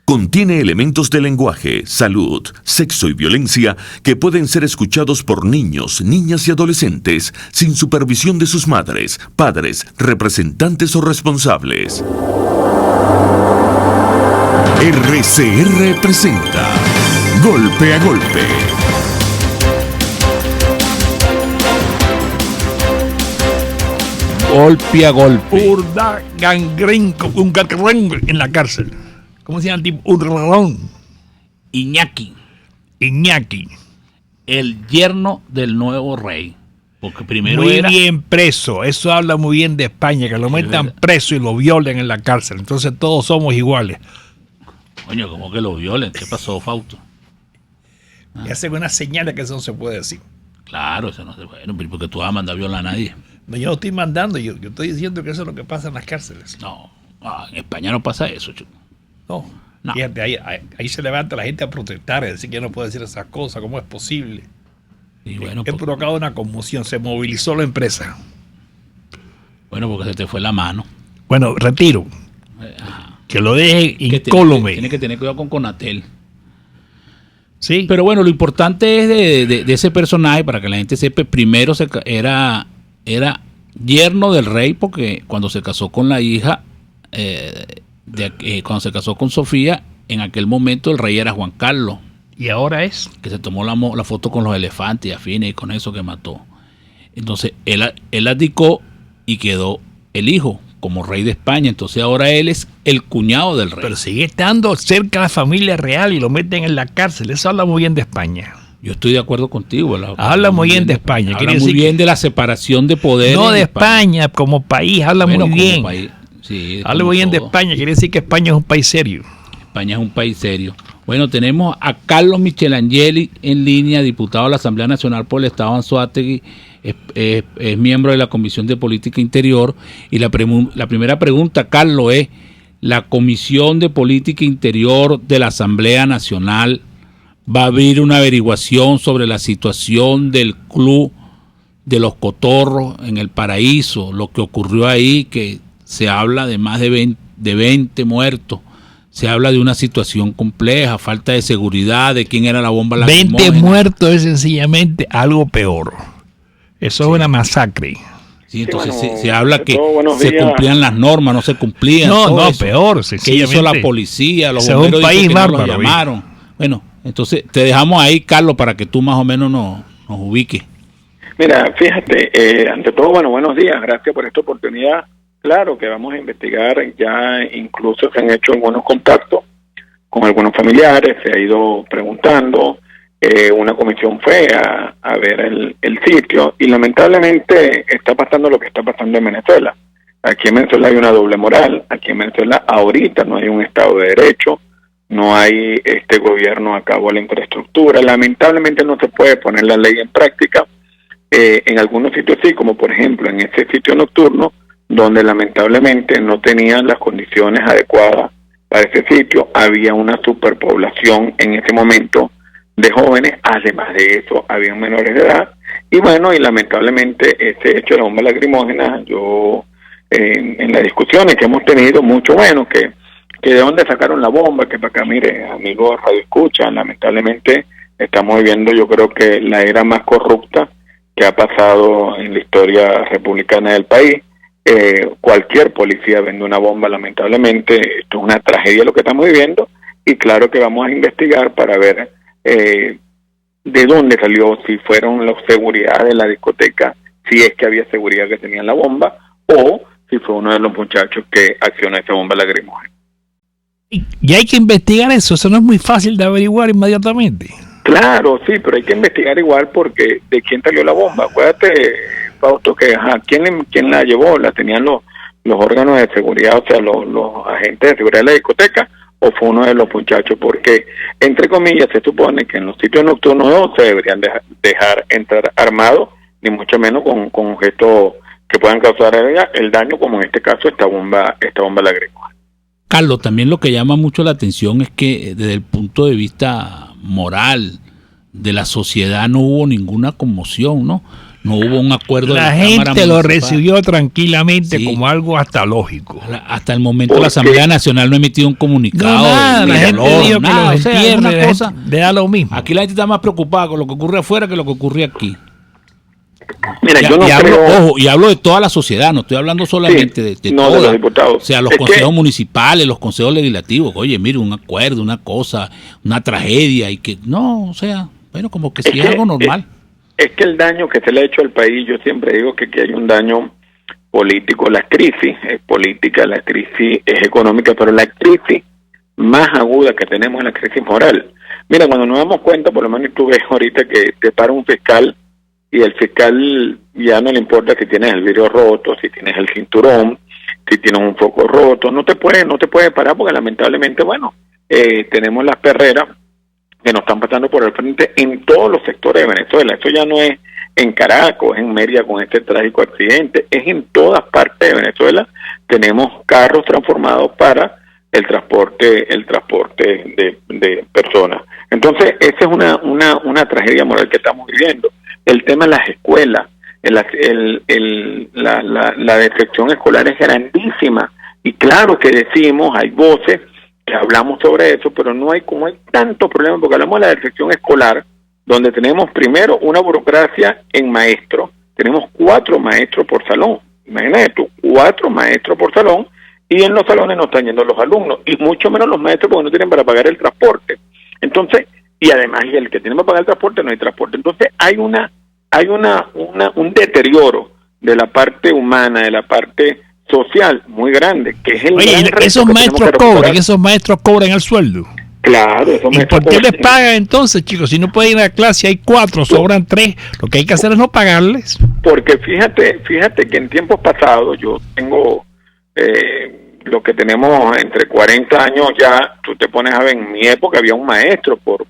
Contiene elementos de lenguaje, salud, sexo y violencia que pueden ser escuchados por niños, niñas y adolescentes sin supervisión de sus madres, padres, representantes o responsables. RCR presenta Golpe a Golpe. Golpe a golpe. Urda Gangren, un gatrón en la cárcel. ¿Cómo se llama el tipo? Urlalón. Iñaki, El yerno del nuevo rey. Porque primero muy era... bien preso. Eso habla muy bien de España, que lo metan preso y lo violen en la cárcel. Entonces todos somos iguales. Coño, ¿cómo que lo violen? ¿Qué pasó, Fausto? Y hacen una señal de que eso no se puede decir. Claro, eso no se puede. Bueno, porque tú vas a mandar a violar a nadie. No, yo no estoy mandando, yo estoy diciendo que eso es lo que pasa en las cárceles. No, en España no pasa eso, chico. No. Fíjate, ahí se levanta la gente a protestar, a decir que no puede decir esas cosas, ¿cómo es posible? Y bueno, He provocado una conmoción, se movilizó la empresa. Bueno, porque se te fue la mano. Bueno, retiro. Que lo deje incólume. Tiene que tener cuidado con Conatel. Sí. Pero bueno, lo importante es de ese personaje, para que la gente sepa, primero era yerno del rey, porque cuando se casó con la hija, cuando se casó con Sofía, en aquel momento el rey era Juan Carlos. ¿Y ahora es? Que se tomó la foto con los elefantes y afines y con eso que mató. Entonces él abdicó y quedó el hijo como rey de España. Entonces ahora él es el cuñado del rey. Pero sigue estando cerca de la familia real y lo meten en la cárcel. Eso habla muy bien de España. Yo estoy de acuerdo contigo. Habla muy bien de España. Habla muy bien de la separación de poderes. No de España como país, habla muy bien. Sí, habla muy bien de España. Quiere decir que España es un país serio. España es un país serio. Bueno, tenemos a Carlos Michelangeli en línea, diputado de la Asamblea Nacional por el Estado Anzoátegui, es miembro de la Comisión de Política Interior. Y la primera pregunta, Carlos, es: ¿la Comisión de Política Interior de la Asamblea Nacional va a abrir una averiguación sobre la situación del Club de los Cotorros en el Paraíso, lo que ocurrió ahí, que se habla de más de 20 muertos? Se habla de una situación compleja, falta de seguridad, de quién era la bomba lacrimógena. 20 muertos es sencillamente algo peor. Eso es una masacre. Sí, entonces se habla que se cumplían las normas, no se cumplían. No, eso. Peor. ¿Qué hizo la policía? Los bomberos dicen que no los llamaron. Bueno, entonces te dejamos ahí, Carlos, para que tú más o menos nos ubiques. Mira, fíjate, ante todo, buenos días, gracias por esta oportunidad. Claro que vamos a investigar, ya incluso se han hecho algunos contactos con algunos familiares, se ha ido preguntando, una comisión fue a ver el sitio y lamentablemente está pasando lo que está pasando en Venezuela. Aquí en Venezuela hay una doble moral, aquí en Venezuela ahorita no hay un Estado de Derecho, no hay este gobierno a cabo de la infraestructura, lamentablemente no se puede poner la ley en práctica. En algunos sitios sí, como por ejemplo en ese sitio nocturno, donde lamentablemente no tenían las condiciones adecuadas para ese sitio, había una superpoblación en ese momento de jóvenes, además de eso había menores de edad, y bueno, y lamentablemente ese hecho de la bomba lacrimógena, yo en las discusiones que hemos tenido, mucho que de dónde sacaron la bomba, que para acá, mire, amigos Radio Escucha, lamentablemente estamos viviendo, yo creo que la era más corrupta que ha pasado en la historia republicana del país. Cualquier policía vende una bomba, lamentablemente. Esto es una tragedia lo que estamos viviendo, y claro que vamos a investigar para ver de dónde salió, si fueron la seguridad de la discoteca, si es que había seguridad que tenían la bomba, o si fue uno de los muchachos que accionó esa bomba lacrimógena. Y hay que investigar eso no es muy fácil de averiguar inmediatamente. Claro, sí, pero hay que investigar igual, porque de quién salió la bomba. Acuérdate, Fausto, que ¿quién la llevó? ¿La tenían los órganos de seguridad, o sea, los agentes de seguridad de la discoteca, o fue uno de los muchachos? Porque, entre comillas, se supone que en los sitios nocturnos no se deberían dejar entrar armados, ni mucho menos con objetos que puedan causar el daño, como en este caso esta bomba lacrimógena. Carlos, también lo que llama mucho la atención es que desde el punto de vista moral de la sociedad no hubo ninguna conmoción, ¿no? no hubo un acuerdo La de la gente Cámara lo Municipal. recibió tranquilamente Sí. como algo hasta lógico. Hasta el momento ¿Por la Asamblea qué? Nacional no ha emitido un comunicado. No, nada, la de gente valor, dijo que nada, los o sea, entierre, una la cosa- gente le da lo mismo. Aquí la gente está más preocupada con lo que ocurre afuera que lo que ocurre aquí. Mira, yo no y hablo, creo... ojo, y hablo de toda la sociedad, no estoy hablando solamente de no, de toda. los diputados. O sea, los Es consejos que- municipales, los consejos legislativos. Oye, mire, un acuerdo, una cosa, una tragedia y que no, o sea, bueno, como que sí es algo normal. Es que el daño que se le ha hecho al país, yo siempre digo que aquí hay un daño político. La crisis es política, la crisis es económica, pero la crisis más aguda que tenemos es la crisis moral. Mira, cuando nos damos cuenta, por lo menos tú ves ahorita que te para un fiscal y el fiscal ya no le importa si tienes el vidrio roto, si tienes el cinturón, si tienes un foco roto, no te puede parar porque lamentablemente, bueno, tenemos las perreras que nos están pasando por el frente en todos los sectores de Venezuela. Eso ya no es en Caracas, es en Mérida con este trágico accidente, es en todas partes de Venezuela. Tenemos carros transformados para el transporte de personas. Entonces, esa es una tragedia moral que estamos viviendo. El tema de las escuelas, la deserción escolar es grandísima. Y claro que decimos, hay voces que hablamos sobre eso, pero no hay tantos problemas, porque hablamos de la deserción escolar, donde tenemos primero una burocracia en maestros, tenemos 4 maestros por salón, imagínate tú, 4 maestros por salón, y en los salones no están yendo los alumnos, y mucho menos los maestros porque no tienen para pagar el transporte. Entonces, y además, y el que tiene para pagar el transporte, no hay transporte. Entonces, hay un deterioro de la parte humana, de la parte social muy grande, que es el Oye, gran reto esos que maestros tenemos que recuperar. cobran el sueldo. Claro, esos ¿Y maestros por qué les cobran. pagan entonces, chicos? Si no pueden ir a clase, hay 4, sobran 3. Lo que hay que hacer es no pagarles. Porque fíjate que en tiempos pasados, yo tengo lo que tenemos entre 40 años ya, tú te pones a ver, en mi época había un maestro por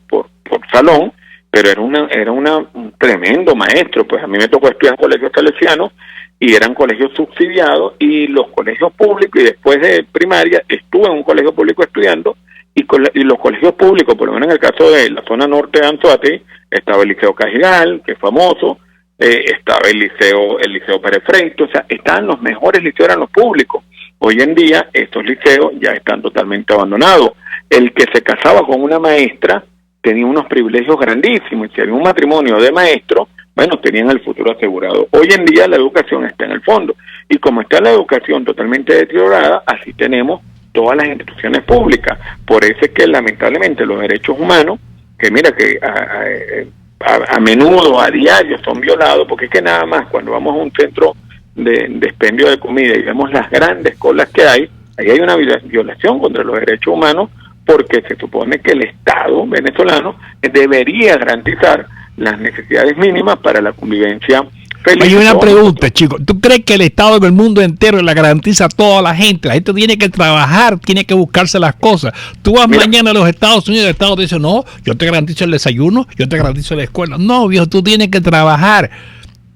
salón, pero era un tremendo maestro. Pues a mí me tocó estudiar en colegios salesianos y eran colegios subsidiados, y los colegios públicos, y después de primaria estuve en un colegio público estudiando, y los colegios públicos, por lo menos en el caso de la zona norte de Anzoátegui, estaba el Liceo Cajigal, que es famoso, estaba el Liceo Pérez Freito, o sea, estaban los mejores liceos, eran los públicos. Hoy en día estos liceos ya están totalmente abandonados. El que se casaba con una maestra tenía unos privilegios grandísimos, y si había un matrimonio de maestro, bueno, tenían el futuro asegurado. Hoy en día la educación está en el fondo, y como está la educación totalmente deteriorada, así tenemos todas las instituciones públicas. Por eso es que lamentablemente los derechos humanos, que mira que a menudo, a diario, son violados, porque es que nada más cuando vamos a un centro de expendio de comida y vemos las grandes colas que hay, ahí hay una violación contra los derechos humanos, porque se supone que el Estado venezolano debería garantizar las necesidades mínimas para la convivencia feliz. Oye, una de todos pregunta, chicos. ¿Tú crees que el Estado en el mundo entero la garantiza a toda la gente? La gente tiene que trabajar, tiene que buscarse las cosas. Tú vas mañana a los Estados Unidos y el Estado te dice, no, yo te garantizo el desayuno, yo te garantizo la escuela. No, viejo, tú tienes que trabajar.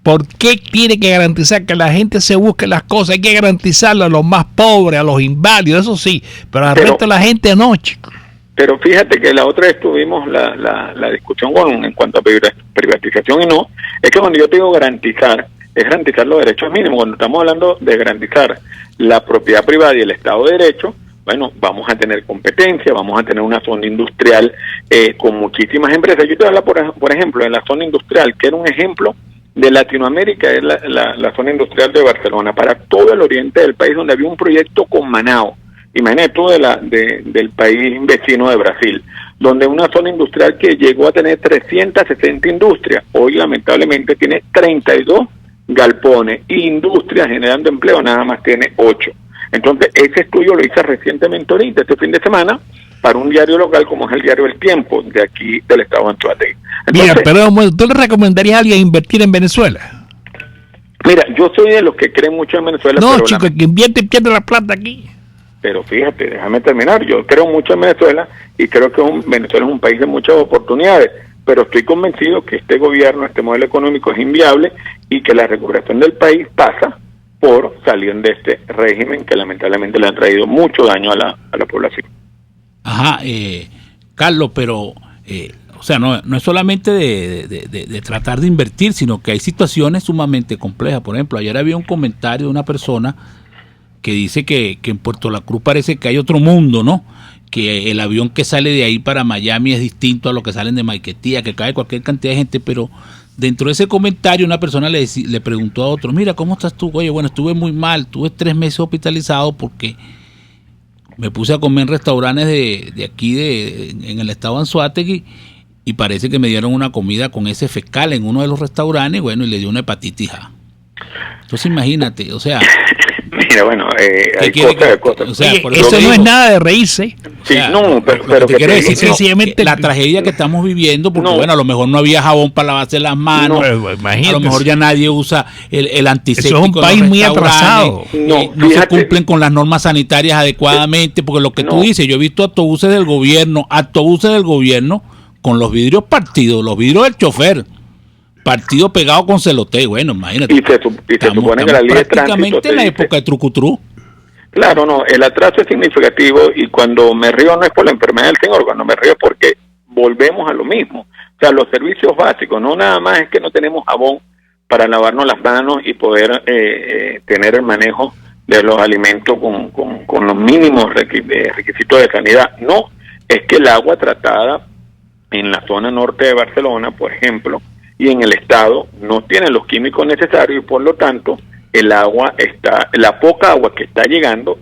¿Por qué tiene que garantizar que la gente se busque las cosas? Hay que garantizarlo a los más pobres, a los inválidos, eso sí, pero al resto de la gente no, chicos. Pero fíjate que la otra vez tuvimos la discusión en cuanto a privatización, y no, es que cuando yo te digo garantizar, es garantizar los derechos mínimos. Cuando estamos hablando de garantizar la propiedad privada y el Estado de Derecho, bueno, vamos a tener competencia, vamos a tener una zona industrial con muchísimas empresas. Yo te hablo, por ejemplo, en la zona industrial, que era un ejemplo de Latinoamérica, es la zona industrial de Barcelona, para todo el oriente del país, donde había un proyecto con Manao. Imagínate tú del país vecino de Brasil, donde una zona industrial que llegó a tener 360 industrias, hoy lamentablemente tiene 32 galpones, y industrias generando empleo nada más tiene 8. Entonces, ese estudio lo hice recientemente ahorita, este fin de semana, para un diario local como es el diario El Tiempo, de aquí del estado de Anzoátegui. Mira, pero ¿tú le recomendarías a alguien invertir en Venezuela? Mira, yo soy de los que creen mucho en Venezuela. No, pero chicos, que invierte y pierde la plata aquí. Pero fíjate, déjame terminar. Yo creo mucho en Venezuela y creo que Venezuela es un país de muchas oportunidades, pero estoy convencido que este gobierno, este modelo económico es inviable, y que la recuperación del país pasa por salir de este régimen que lamentablemente le ha traído mucho daño a la población. Ajá, Carlos, pero O sea, no es solamente de tratar de invertir, sino que hay situaciones sumamente complejas. Por ejemplo, ayer había un comentario de una persona que dice que en Puerto La Cruz parece que hay otro mundo, ¿no? Que el avión que sale de ahí para Miami es distinto a lo que salen de Maiquetía, que cae cualquier cantidad de gente, pero dentro de ese comentario una persona le preguntó a otro, mira, ¿cómo estás tú? Oye, bueno, estuve muy mal, tuve 3 meses hospitalizado porque me puse a comer en restaurantes de aquí, en el estado de Anzoátegui, y parece que me dieron una comida con ese fecal en uno de los restaurantes, bueno, y le dio una hepatitis A. Entonces imagínate, o sea... Mira, bueno, hay cosas. O sea, oye, eso no es nada de reírse. Sí, O sea, no, pero lo que te quiero decir, sencillamente la tragedia que estamos viviendo, porque bueno, a lo mejor no había jabón para lavarse las manos, a lo mejor ya nadie usa el antiséptico. Eso es un país muy atrasado. No se cumplen con las normas sanitarias adecuadamente, porque lo que tú dices, yo he visto autobuses del gobierno con los vidrios partidos, los vidrios del chofer partido pegado con celote, bueno, imagínate. Y se supone que la ley de tránsito prácticamente en la época de trucutru. Claro, no, el atraso es significativo, y cuando me río no es por la enfermedad del señor, cuando me río es porque volvemos a lo mismo. O sea, los servicios básicos, no nada más es que no tenemos jabón para lavarnos las manos y poder tener el manejo de los alimentos con los mínimos requisitos de sanidad. No, es que el agua tratada en la zona norte de Barcelona, por ejemplo, y en el estado no tienen los químicos necesarios, y por lo tanto la poca agua que está llegando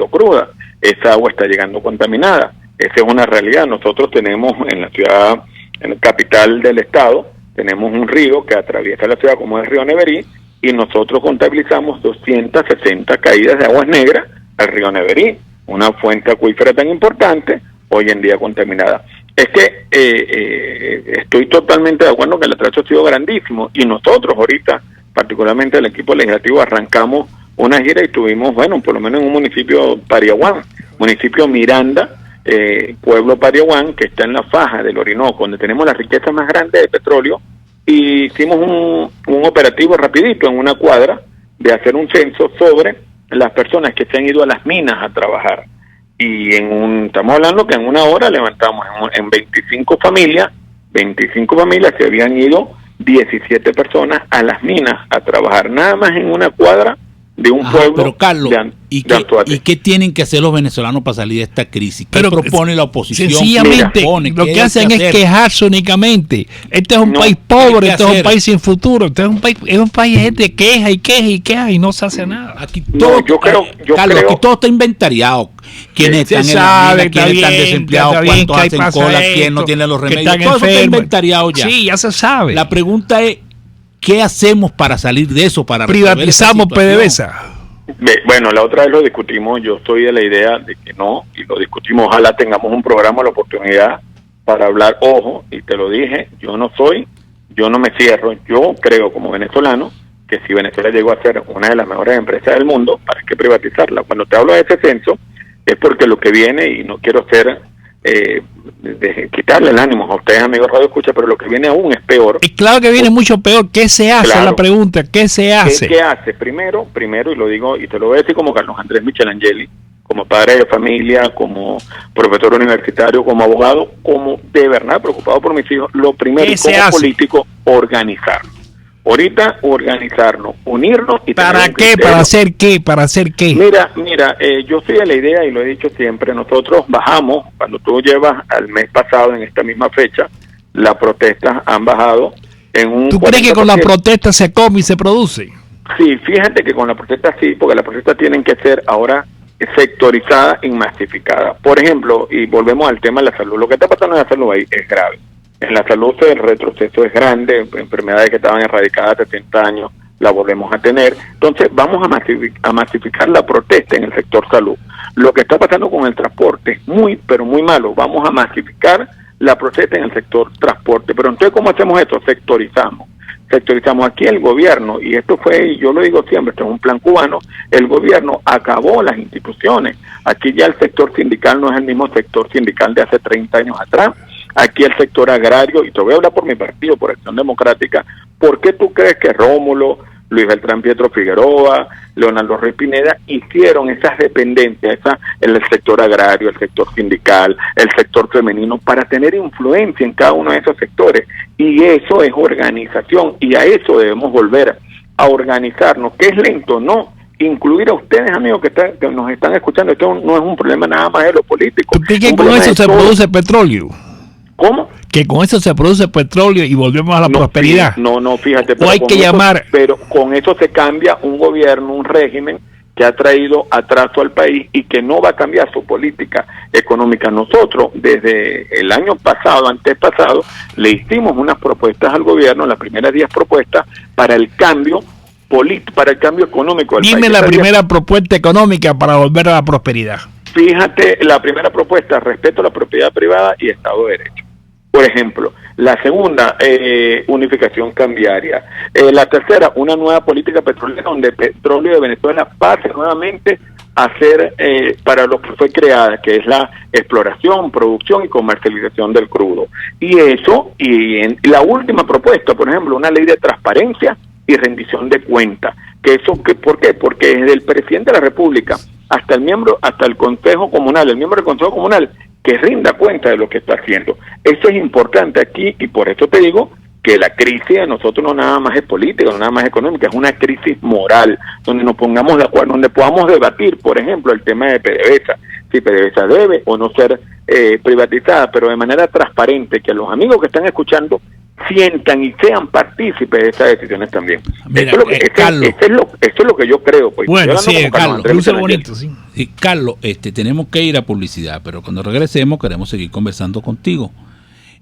cruda, esa agua está llegando contaminada. Esa es una realidad. Nosotros tenemos en la ciudad, en la capital del estado, tenemos un río que atraviesa la ciudad como es el río Neverí, y nosotros contabilizamos 260 caídas de aguas negras al río Neverí, una fuente acuífera tan importante, hoy en día contaminada. Es que estoy totalmente de acuerdo que el atraso ha sido grandísimo, y nosotros ahorita, particularmente el equipo legislativo, arrancamos una gira y estuvimos, bueno, por lo menos en un municipio, Pariaguán, municipio Miranda, pueblo Pariaguán, que está en la faja del Orinoco, donde tenemos la riqueza más grande de petróleo, y hicimos un operativo rapidito en una cuadra de hacer un censo sobre las personas que se han ido a las minas a trabajar. Y estamos hablando que en una hora levantamos en 25 familias se habían ido 17 personas a las minas a trabajar, nada más en una cuadra de un pueblo. Pero Carlos, ¿y qué tienen que hacer los venezolanos para salir de esta crisis? ¿Qué propone la oposición? Sencillamente, lo que hacen es quejarse únicamente. Este es un país pobre, este es un país sin futuro, este es un país de gente queja y no se hace nada. Aquí todo, Carlos, aquí todo está inventariado. ¿Quiénes están en la mina? ¿Quiénes están desempleados? ¿Cuántos hacen cola? ¿Quién no tiene los remedios? Todo eso está inventariado ya. Sí, ya se sabe. La pregunta es, ¿qué hacemos para salir de eso? Para privatizamos PDVSA. Bueno, la otra vez lo discutimos, yo estoy de la idea de que no, y lo discutimos, ojalá tengamos un programa, la oportunidad para hablar, ojo, y te lo dije, yo no me cierro, yo creo como venezolano que si Venezuela llegó a ser una de las mejores empresas del mundo, ¿para qué privatizarla? Cuando te hablo de ese censo, es porque lo que viene, y no quiero ser de quitarle el ánimo a ustedes, amigos Radio Escucha, pero lo que viene aún es peor. Y claro que viene mucho peor. ¿Qué se hace? Claro. La pregunta, ¿qué se hace? ¿Qué hace? Primero, y lo digo, y te lo voy a decir como Carlos Andrés Michelangeli, como padre de familia, como profesor universitario, como abogado, como de verdad preocupado por mis hijos, lo primero, como político, organizarnos. Ahorita organizarnos, unirnos y ¿para qué? ¿Para hacer qué? ¿Para hacer qué? Mira, yo soy de la idea, y lo he dicho siempre, nosotros bajamos, cuando tú llevas al mes pasado, en esta misma fecha, las protestas han bajado en un... ¿Tú crees que con la protesta se come y se produce? Sí, fíjate que con la protesta sí, porque las protestas tienen que ser ahora sectorizadas y masificadas. Por ejemplo, y volvemos al tema de la salud, lo que está pasando en la salud ahí es grave. En la salud el retroceso es grande, enfermedades que estaban erradicadas hace 30 años la volvemos a tener. Entonces vamos a masificar la protesta en el sector salud. Lo que está pasando con el transporte es muy, pero muy malo. Vamos a masificar la protesta en el sector transporte. Pero entonces, ¿cómo hacemos esto? Sectorizamos aquí el gobierno, y esto fue, y yo lo digo siempre, esto es un plan cubano, el gobierno acabó las instituciones. Aquí ya el sector sindical no es el mismo sector sindical de hace 30 años atrás. Aquí el sector agrario, y te voy a hablar por mi partido, por Acción Democrática, ¿por qué tú crees que Rómulo, Luis Beltrán Pietro Figueroa, Leonardo Ruiz Pineda, hicieron esas dependencias, el sector agrario, el sector sindical, el sector femenino, para tener influencia en cada uno de esos sectores. Y eso es organización, y a eso debemos volver, a organizarnos, que es lento, ¿no? Incluir a ustedes, amigos, que nos están escuchando. Esto no es un problema nada más de los políticos. ¿Tú crees que con eso se produce petróleo? ¿Cómo? Que con eso se produce petróleo y volvemos a la prosperidad. Fíjate. O hay que llamar. Pero con eso se cambia un gobierno, un régimen que ha traído atraso al país y que no va a cambiar su política económica. Nosotros, desde el año pasado, antepasado, le hicimos unas propuestas al gobierno, las primeras 10 propuestas, para el cambio para el cambio económico del país. Dime la primera propuesta económica para volver a la prosperidad. Fíjate, la primera propuesta, respeto a la propiedad privada y Estado de Derecho. Por ejemplo, la segunda, unificación cambiaria. La tercera, una nueva política petrolera donde el petróleo de Venezuela pase nuevamente a ser para lo que fue creada, que es la exploración, producción y comercialización del crudo. Y eso, la última propuesta, por ejemplo, una ley de transparencia y rendición de cuentas. ¿Por qué? Porque desde el presidente de la República hasta el Consejo Comunal, el miembro del Consejo Comunal, que rinda cuenta de lo que está haciendo. Eso es importante aquí, y por eso te digo que la crisis de nosotros no nada más es política, no nada más económica, es una crisis moral, donde nos pongamos de acuerdo, donde podamos debatir, por ejemplo, el tema de PDVSA, si PDVSA debe o no ser privatizada, pero de manera transparente, que los amigos que están escuchando sientan y sean partícipes de esas decisiones también. Mira, esto es lo que yo creo. Pues. Bueno, sí, Carlos, luce bonito, sí. Sí, Carlos, tenemos que ir a publicidad, pero cuando regresemos queremos seguir conversando contigo.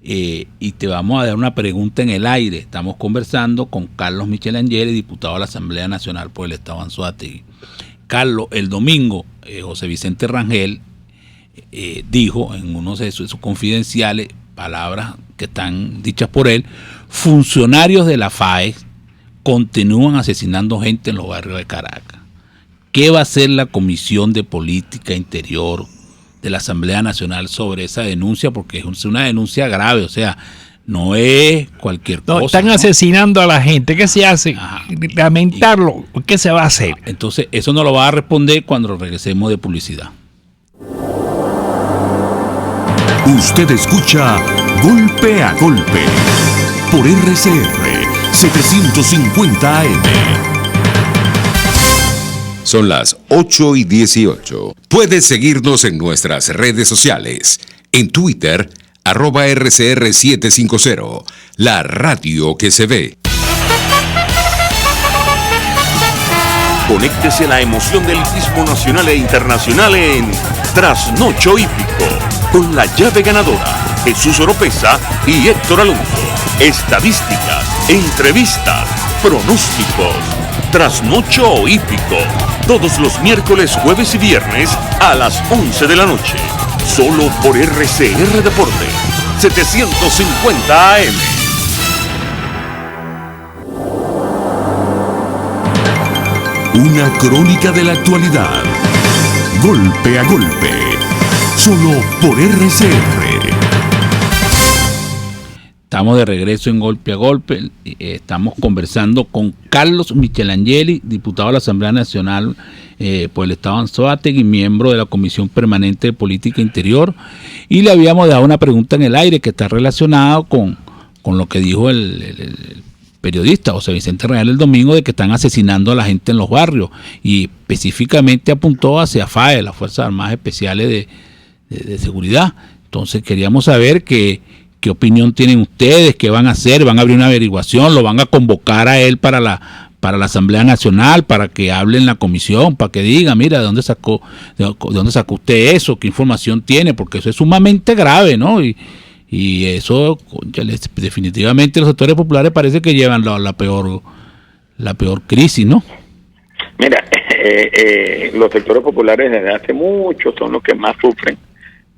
Y te vamos a dar una pregunta en el aire. Estamos conversando con Carlos Michelangeli, diputado de la Asamblea Nacional por el Estado Anzoátegui. Carlos, el domingo, José Vicente Rangel dijo en uno de sus confidenciales, palabras que están dichas por él: funcionarios de la FAE continúan asesinando gente en los barrios de Caracas. ¿Qué va a hacer la Comisión de Política Interior de la Asamblea Nacional sobre esa denuncia? Porque es una denuncia grave, o sea, no es cualquier cosa. Están asesinando a la gente. ¿Qué se hace? Ajá. Lamentarlo. ¿Qué se va a hacer? Entonces, eso nos lo va a responder cuando regresemos de publicidad. Usted escucha Golpe a Golpe por RCR 750 AM. Son las 8:18. Puedes seguirnos en nuestras redes sociales. En Twitter, @RCR750, la radio que se ve. Conéctese a la emoción del hippismo nacional e internacional en Trasnocho Hípico, con la llave ganadora, Jesús Oropesa y Héctor Alonso. Estadísticas, entrevistas, pronósticos. Trasnocho Hípico, todos los miércoles, jueves y viernes a las 11 de la noche. Solo por RCR Deportes, 750 AM. Una crónica de la actualidad. Golpe a golpe. Solo por RCR. Estamos de regreso en Golpe a Golpe. Estamos conversando con Carlos Michelangeli, diputado de la Asamblea Nacional por el Estado Anzoátegui, miembro de la Comisión Permanente de Política Interior. Y le habíamos dado una pregunta en el aire que está relacionada con lo que dijo el periodista José Vicente Rangel el domingo, de que están asesinando a la gente en los barrios, y específicamente apuntó hacia FAE, las Fuerzas Armadas Especiales de Seguridad. Entonces queríamos saber qué opinión tienen ustedes, qué van a hacer. ¿Van a abrir una averiguación? ¿Lo van a convocar a él para la Asamblea Nacional, para que hable en la comisión, para que diga, mira, ¿de dónde sacó usted eso? ¿Qué información tiene? Porque eso es sumamente grave, ¿no? Y eso, definitivamente los sectores populares parece que llevan la peor crisis, ¿no? Mira, los sectores populares desde hace mucho son los que más sufren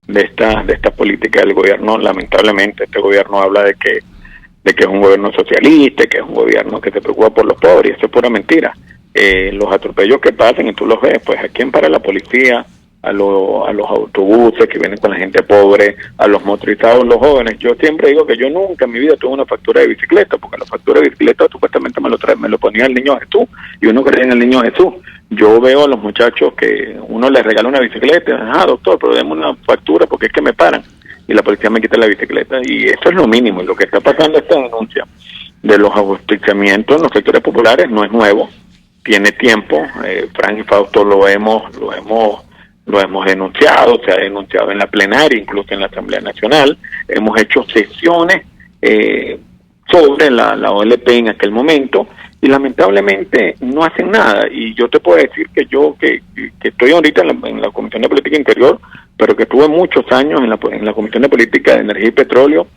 de esta política del gobierno. Lamentablemente este gobierno habla de que es un gobierno socialista, que es un gobierno que se preocupa por los pobres, y eso es pura mentira. Los atropellos que pasan, y tú los ves, pues ¿a quién para la policía a los autobuses que vienen con la gente pobre, a los motorizados, los jóvenes. Yo siempre digo que yo nunca en mi vida tuve una factura de bicicleta, porque la factura de bicicleta supuestamente me lo ponía el Niño Jesús, y uno creía en el Niño Jesús. Yo veo a los muchachos que uno les regala una bicicleta, doctor, pero deme una factura porque es que me paran, y la policía me quita la bicicleta, y eso es lo mínimo. Y lo que está pasando, esta denuncia de los ajusticiamientos en los sectores populares no es nuevo, tiene tiempo. Frank y Fausto lo hemos denunciado, se ha denunciado en la plenaria, incluso en la Asamblea Nacional. Hemos hecho sesiones sobre la OLP en aquel momento, y lamentablemente no hacen nada. Y yo te puedo decir que yo, que estoy ahorita en la Comisión de Política Interior, pero que tuve muchos años en la Comisión de Política de Energía y Petróleo,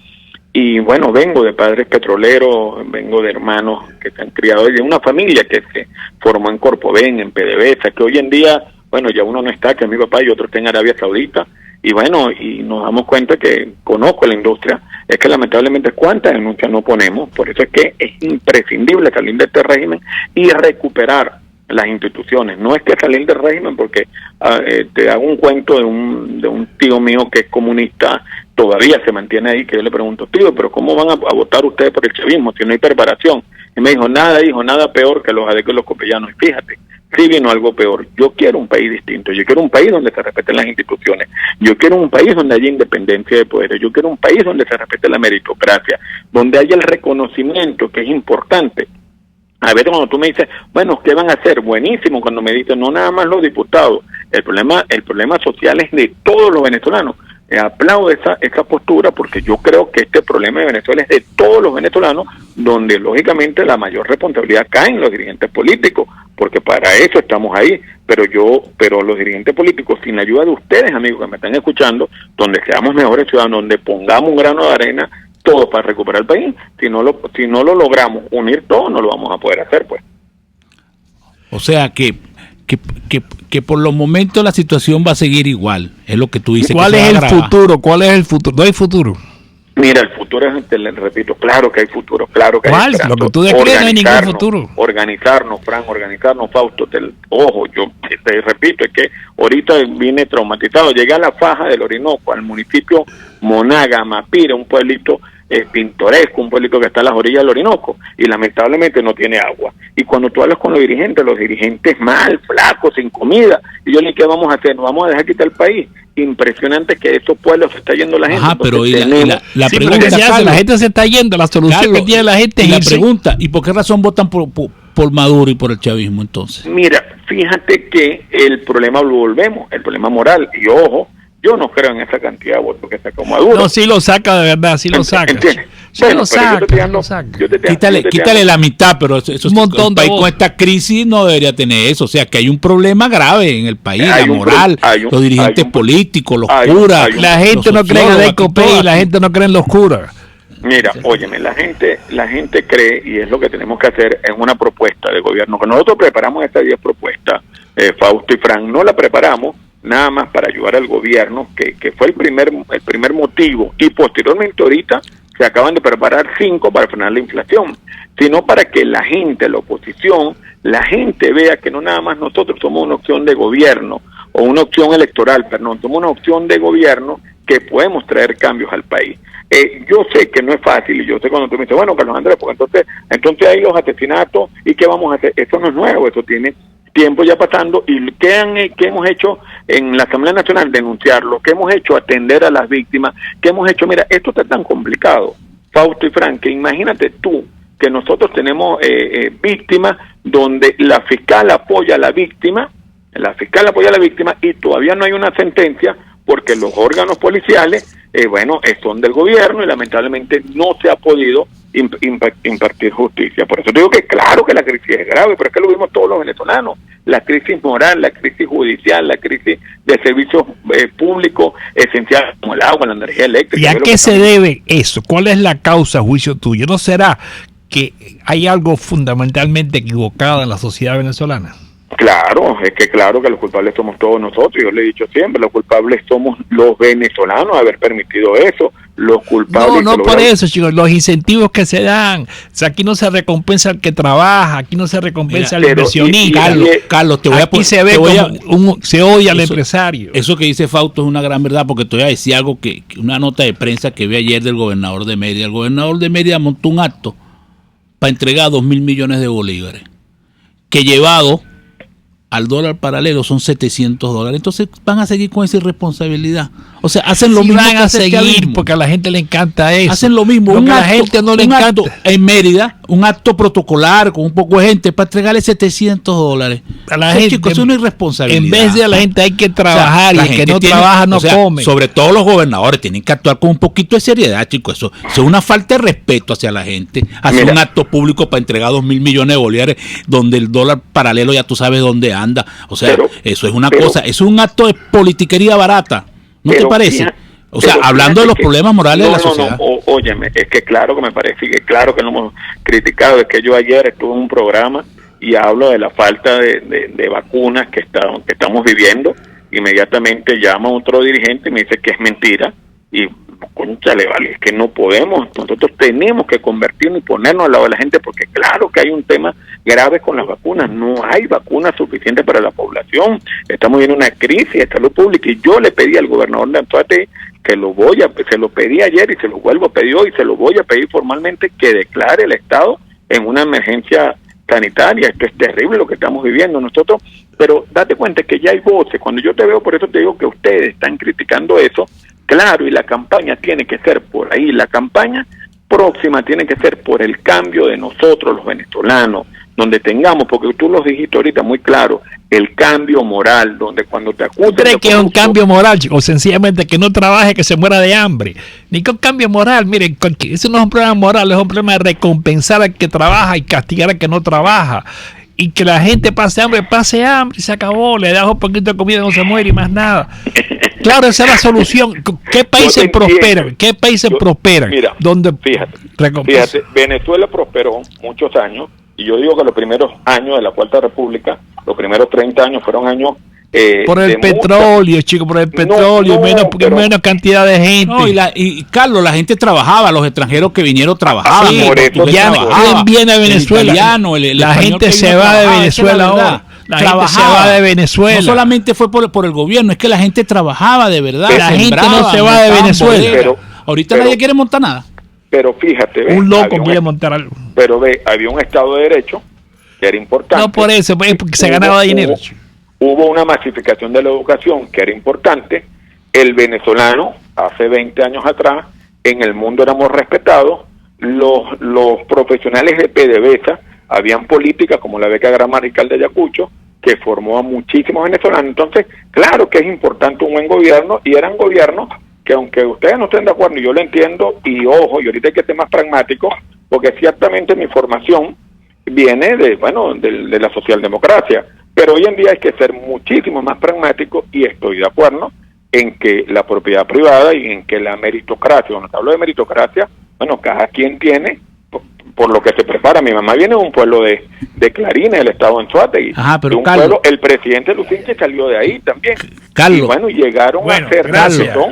y bueno, vengo de padres petroleros, vengo de hermanos que se han criado de una familia que se formó en Corpoven, en PDVSA, que hoy en día, bueno, ya uno no está, que es mi papá, y otro está en Arabia Saudita, y bueno, y nos damos cuenta que conozco la industria, es que lamentablemente cuántas denuncias no ponemos. Por eso es que es imprescindible salir de este régimen y recuperar las instituciones. No es que salir del régimen, porque te hago un cuento de un tío mío que es comunista, todavía se mantiene ahí, que yo le pregunto, tío, pero ¿cómo van a votar ustedes por el chavismo si no hay preparación? Y me dijo, nada peor que los adecos y los copellanos. Y fíjate, sí vino algo peor. Yo quiero un país distinto, yo quiero un país donde se respeten las instituciones, yo quiero un país donde haya independencia de poderes, yo quiero un país donde se respete la meritocracia, donde haya el reconocimiento, que es importante. A veces cuando tú me dices, bueno, ¿qué van a hacer? Buenísimo cuando me dicen, no nada más los diputados, el problema social es de todos los venezolanos. Aplaudo esa postura, porque yo creo que este problema de Venezuela es de todos los venezolanos, donde lógicamente la mayor responsabilidad cae en los dirigentes políticos, porque para eso estamos ahí. Pero los dirigentes políticos, sin la ayuda de ustedes, amigos que me están escuchando, donde seamos mejores ciudadanos, donde pongamos un grano de arena, todo para recuperar el país. Si no lo logramos unir todo, no lo vamos a poder hacer, pues. O sea que por los momentos la situación va a seguir igual, es lo que tú dices. ¿Cuál es el futuro? ¿Cuál es el futuro? ¿No hay futuro? Mira, el futuro es, te le repito, claro que hay futuro, claro que hay esperanza. Lo que tú describes, no hay ningún futuro. Organizarnos, Fausto, ojo, yo te repito, es que ahorita vine traumatizado, llegué a la faja del Orinoco, al municipio Monaga, Mapira, un pueblito pintoresco, un pueblito que está a las orillas del Orinoco, y lamentablemente no tiene agua. Y cuando tú hablas con los dirigentes mal, flacos, sin comida, y yo le digo, ¿qué vamos a hacer? ¿Nos vamos a dejar quitar el país? Impresionante que esos pueblos se está yendo la gente. Ajá, pero la sí, pregunta, Carlos, la gente se está yendo, la solución Carlos, que tiene la gente es la pregunta, ¿y por qué razón votan por Maduro y por el chavismo entonces? Mira, fíjate que el problema lo volvemos, el problema moral, y ojo, yo no creo en esa cantidad de votos que sacó Maduro. No, sí lo saca, de verdad, sí lo saca. ¿Entiendes? Sí bueno, lo saca. Quítale la mitad, pero eso un montón el país con esta crisis no debería tener eso. O sea, que hay un problema grave en el país, la moral, los dirigentes políticos, los curas. La gente no cree en la ECOPE y la gente no cree en los curas. Mira, óyeme, la gente cree, y es lo que tenemos que hacer, en una propuesta de gobierno, que nosotros preparamos estas 10 propuestas, Fausto y Frank, no la preparamos nada más para ayudar al gobierno, que fue el primer motivo, y posteriormente ahorita se acaban de preparar 5 para frenar la inflación, sino para que la gente, la oposición, la gente vea que no nada más nosotros somos una opción de gobierno, o una opción electoral, perdón, somos una opción de gobierno que podemos traer cambios al país. Yo sé que no es fácil, y yo sé cuando tú me dices, bueno, Carlos Andrés, porque entonces hay los asesinatos, ¿y qué vamos a hacer? Eso no es nuevo, eso tiene tiempo ya pasando. ¿Y qué hemos hecho en la Asamblea Nacional? Denunciarlo. ¿Qué hemos hecho? Atender a las víctimas. ¿Qué hemos hecho? Mira, esto está tan complicado, Fausto y Frank, que imagínate tú que nosotros tenemos víctimas donde la fiscal apoya a la víctima, y todavía no hay una sentencia porque los órganos policiales son del gobierno, y lamentablemente no se ha podido impartir justicia. Por eso te digo que claro que la crisis es grave, pero es que lo vimos todos los venezolanos, la crisis moral, la crisis judicial, la crisis de servicios públicos esenciales como el agua, la energía eléctrica. ¿Y a qué se debe eso? ¿Cuál es la causa, a juicio tuyo? ¿No será que hay algo fundamentalmente equivocado en la sociedad venezolana? Claro que los culpables somos todos nosotros. Yo le he dicho siempre, los culpables somos los venezolanos de haber permitido eso. los culpables. No por eso, chicos, los incentivos que se dan. O sea, aquí no se recompensa al que trabaja, aquí no se recompensa al inversionista. Carlos, te voy a aquí se ve se odia al empresario. Eso que dice Fausto es una gran verdad, porque te voy a decir algo una nota de prensa que vi ayer del gobernador de Mérida. El gobernador de Mérida montó un acto para entregar 2.000 millones de bolívares, que llevado al dólar paralelo son $700. Entonces van a seguir con esa irresponsabilidad. O sea, hacen lo mismo. Van a seguir porque a la gente le encanta eso. Hacen lo mismo. A la gente no le encanta. En Mérida, un acto protocolar con un poco de gente para entregarle $700. A la gente, chicos, es una irresponsabilidad. En vez de a la gente hay que trabajar, y el que no trabaja no come. Sobre todo los gobernadores tienen que actuar con un poquito de seriedad, chicos. Eso es una falta de respeto hacia la gente. Hacer un acto público para entregar 2.000 millones de bolívares donde el dólar paralelo ya tú sabes dónde anda. O sea, eso es una cosa, es un acto de politiquería barata. ¿No te parece? Hablando de los problemas morales de la sociedad. Óyeme, es que claro que me parece que claro que no hemos criticado. Es que yo ayer estuve en un programa y hablo de la falta de vacunas que estamos viviendo. Inmediatamente llama a otro dirigente y me dice que es mentira. Y, cónchale, vale, es que no podemos. Nosotros tenemos que convertirnos y ponernos al lado de la gente, porque claro que hay un tema grave con las vacunas. No hay vacunas suficientes para la población. Estamos viendo una crisis de salud pública y yo le pedí al gobernador de Anzoátegui se lo pedí ayer y se lo vuelvo a pedir hoy, se lo voy a pedir formalmente, que declare el Estado en una emergencia sanitaria. Esto es terrible lo que estamos viviendo nosotros, pero date cuenta que ya hay voces. Cuando yo te veo, por eso te digo que ustedes están criticando eso, claro, y la campaña tiene que ser por ahí, la campaña próxima tiene que ser por el cambio de nosotros los venezolanos, donde tengamos, porque tú lo dijiste ahorita muy claro, el cambio moral, donde cuando te acusan... ¿Tú crees que es un cambio moral, chicos? Sencillamente que no trabaje, que se muera de hambre. Ni que un cambio moral, miren, eso no es un problema moral, es un problema de recompensar al que trabaja y castigar al que no trabaja. Y que la gente pase hambre, y se acabó, le das un poquito de comida y no se muere y más nada. Claro, esa es la solución. ¿Qué países prosperan? ¿Qué países prosperan? Mira, donde fíjate, Venezuela prosperó muchos años, y yo digo que los primeros años de la Cuarta República, los primeros 30 años fueron años... por el petróleo, chicos, por el petróleo, menos cantidad de gente. No, y Carlos, la gente trabajaba, los extranjeros que vinieron trabajaban. Sí, ya viene a Venezuela. La gente se va de Venezuela ahora. La gente se va de Venezuela. No solamente fue por el gobierno, es que la gente trabajaba de verdad. La gente no se va de Venezuela. Ahorita nadie quiere montar nada. Pero fíjate, un loco quiere montar algo. Pero había un Estado de Derecho que era importante. No por eso, porque se ganaba dinero. Hubo una masificación de la educación que era importante. El venezolano, hace 20 años atrás, en el mundo éramos respetados. Los profesionales de PDVSA, habían políticas como la beca gramatical de Ayacucho, que formó a muchísimos venezolanos. Entonces, claro que es importante un buen gobierno, y eran gobiernos que, aunque ustedes no estén de acuerdo, y yo lo entiendo, y ojo, y ahorita hay que ser más pragmático, porque ciertamente mi formación viene de la socialdemocracia, pero hoy en día hay que ser muchísimo más pragmático, y estoy de acuerdo en que la propiedad privada y en que la meritocracia, cuando te hablo de meritocracia, cada quien tiene por lo que se prepara. Mi mamá viene de un pueblo de Clarines, del estado de Anzoátegui. Pero un pueblo, el presidente Lucinche salió de ahí también. Carlos, y llegaron a hacer...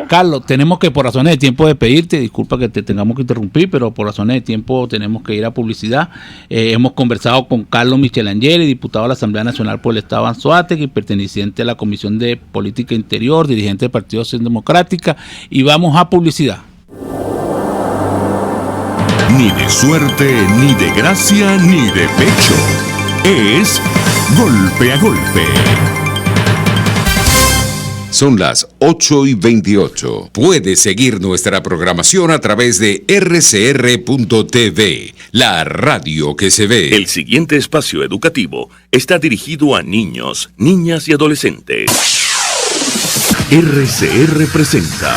Carlos, tenemos que, por razones de tiempo, despedirte. Disculpa que te tengamos que interrumpir, pero por razones de tiempo tenemos que ir a publicidad. Hemos conversado con Carlos Michelangeli, diputado de la Asamblea Nacional por el estado de Anzoátegui, perteneciente a la Comisión de Política Interior, dirigente del Partido Acción Democrática, y vamos a publicidad. Ni de suerte, ni de gracia, ni de pecho. Es Golpe a Golpe. Son las 8:28. Puedes seguir nuestra programación a través de rcr.tv, la radio que se ve. El siguiente espacio educativo está dirigido a niños, niñas y adolescentes. RCR presenta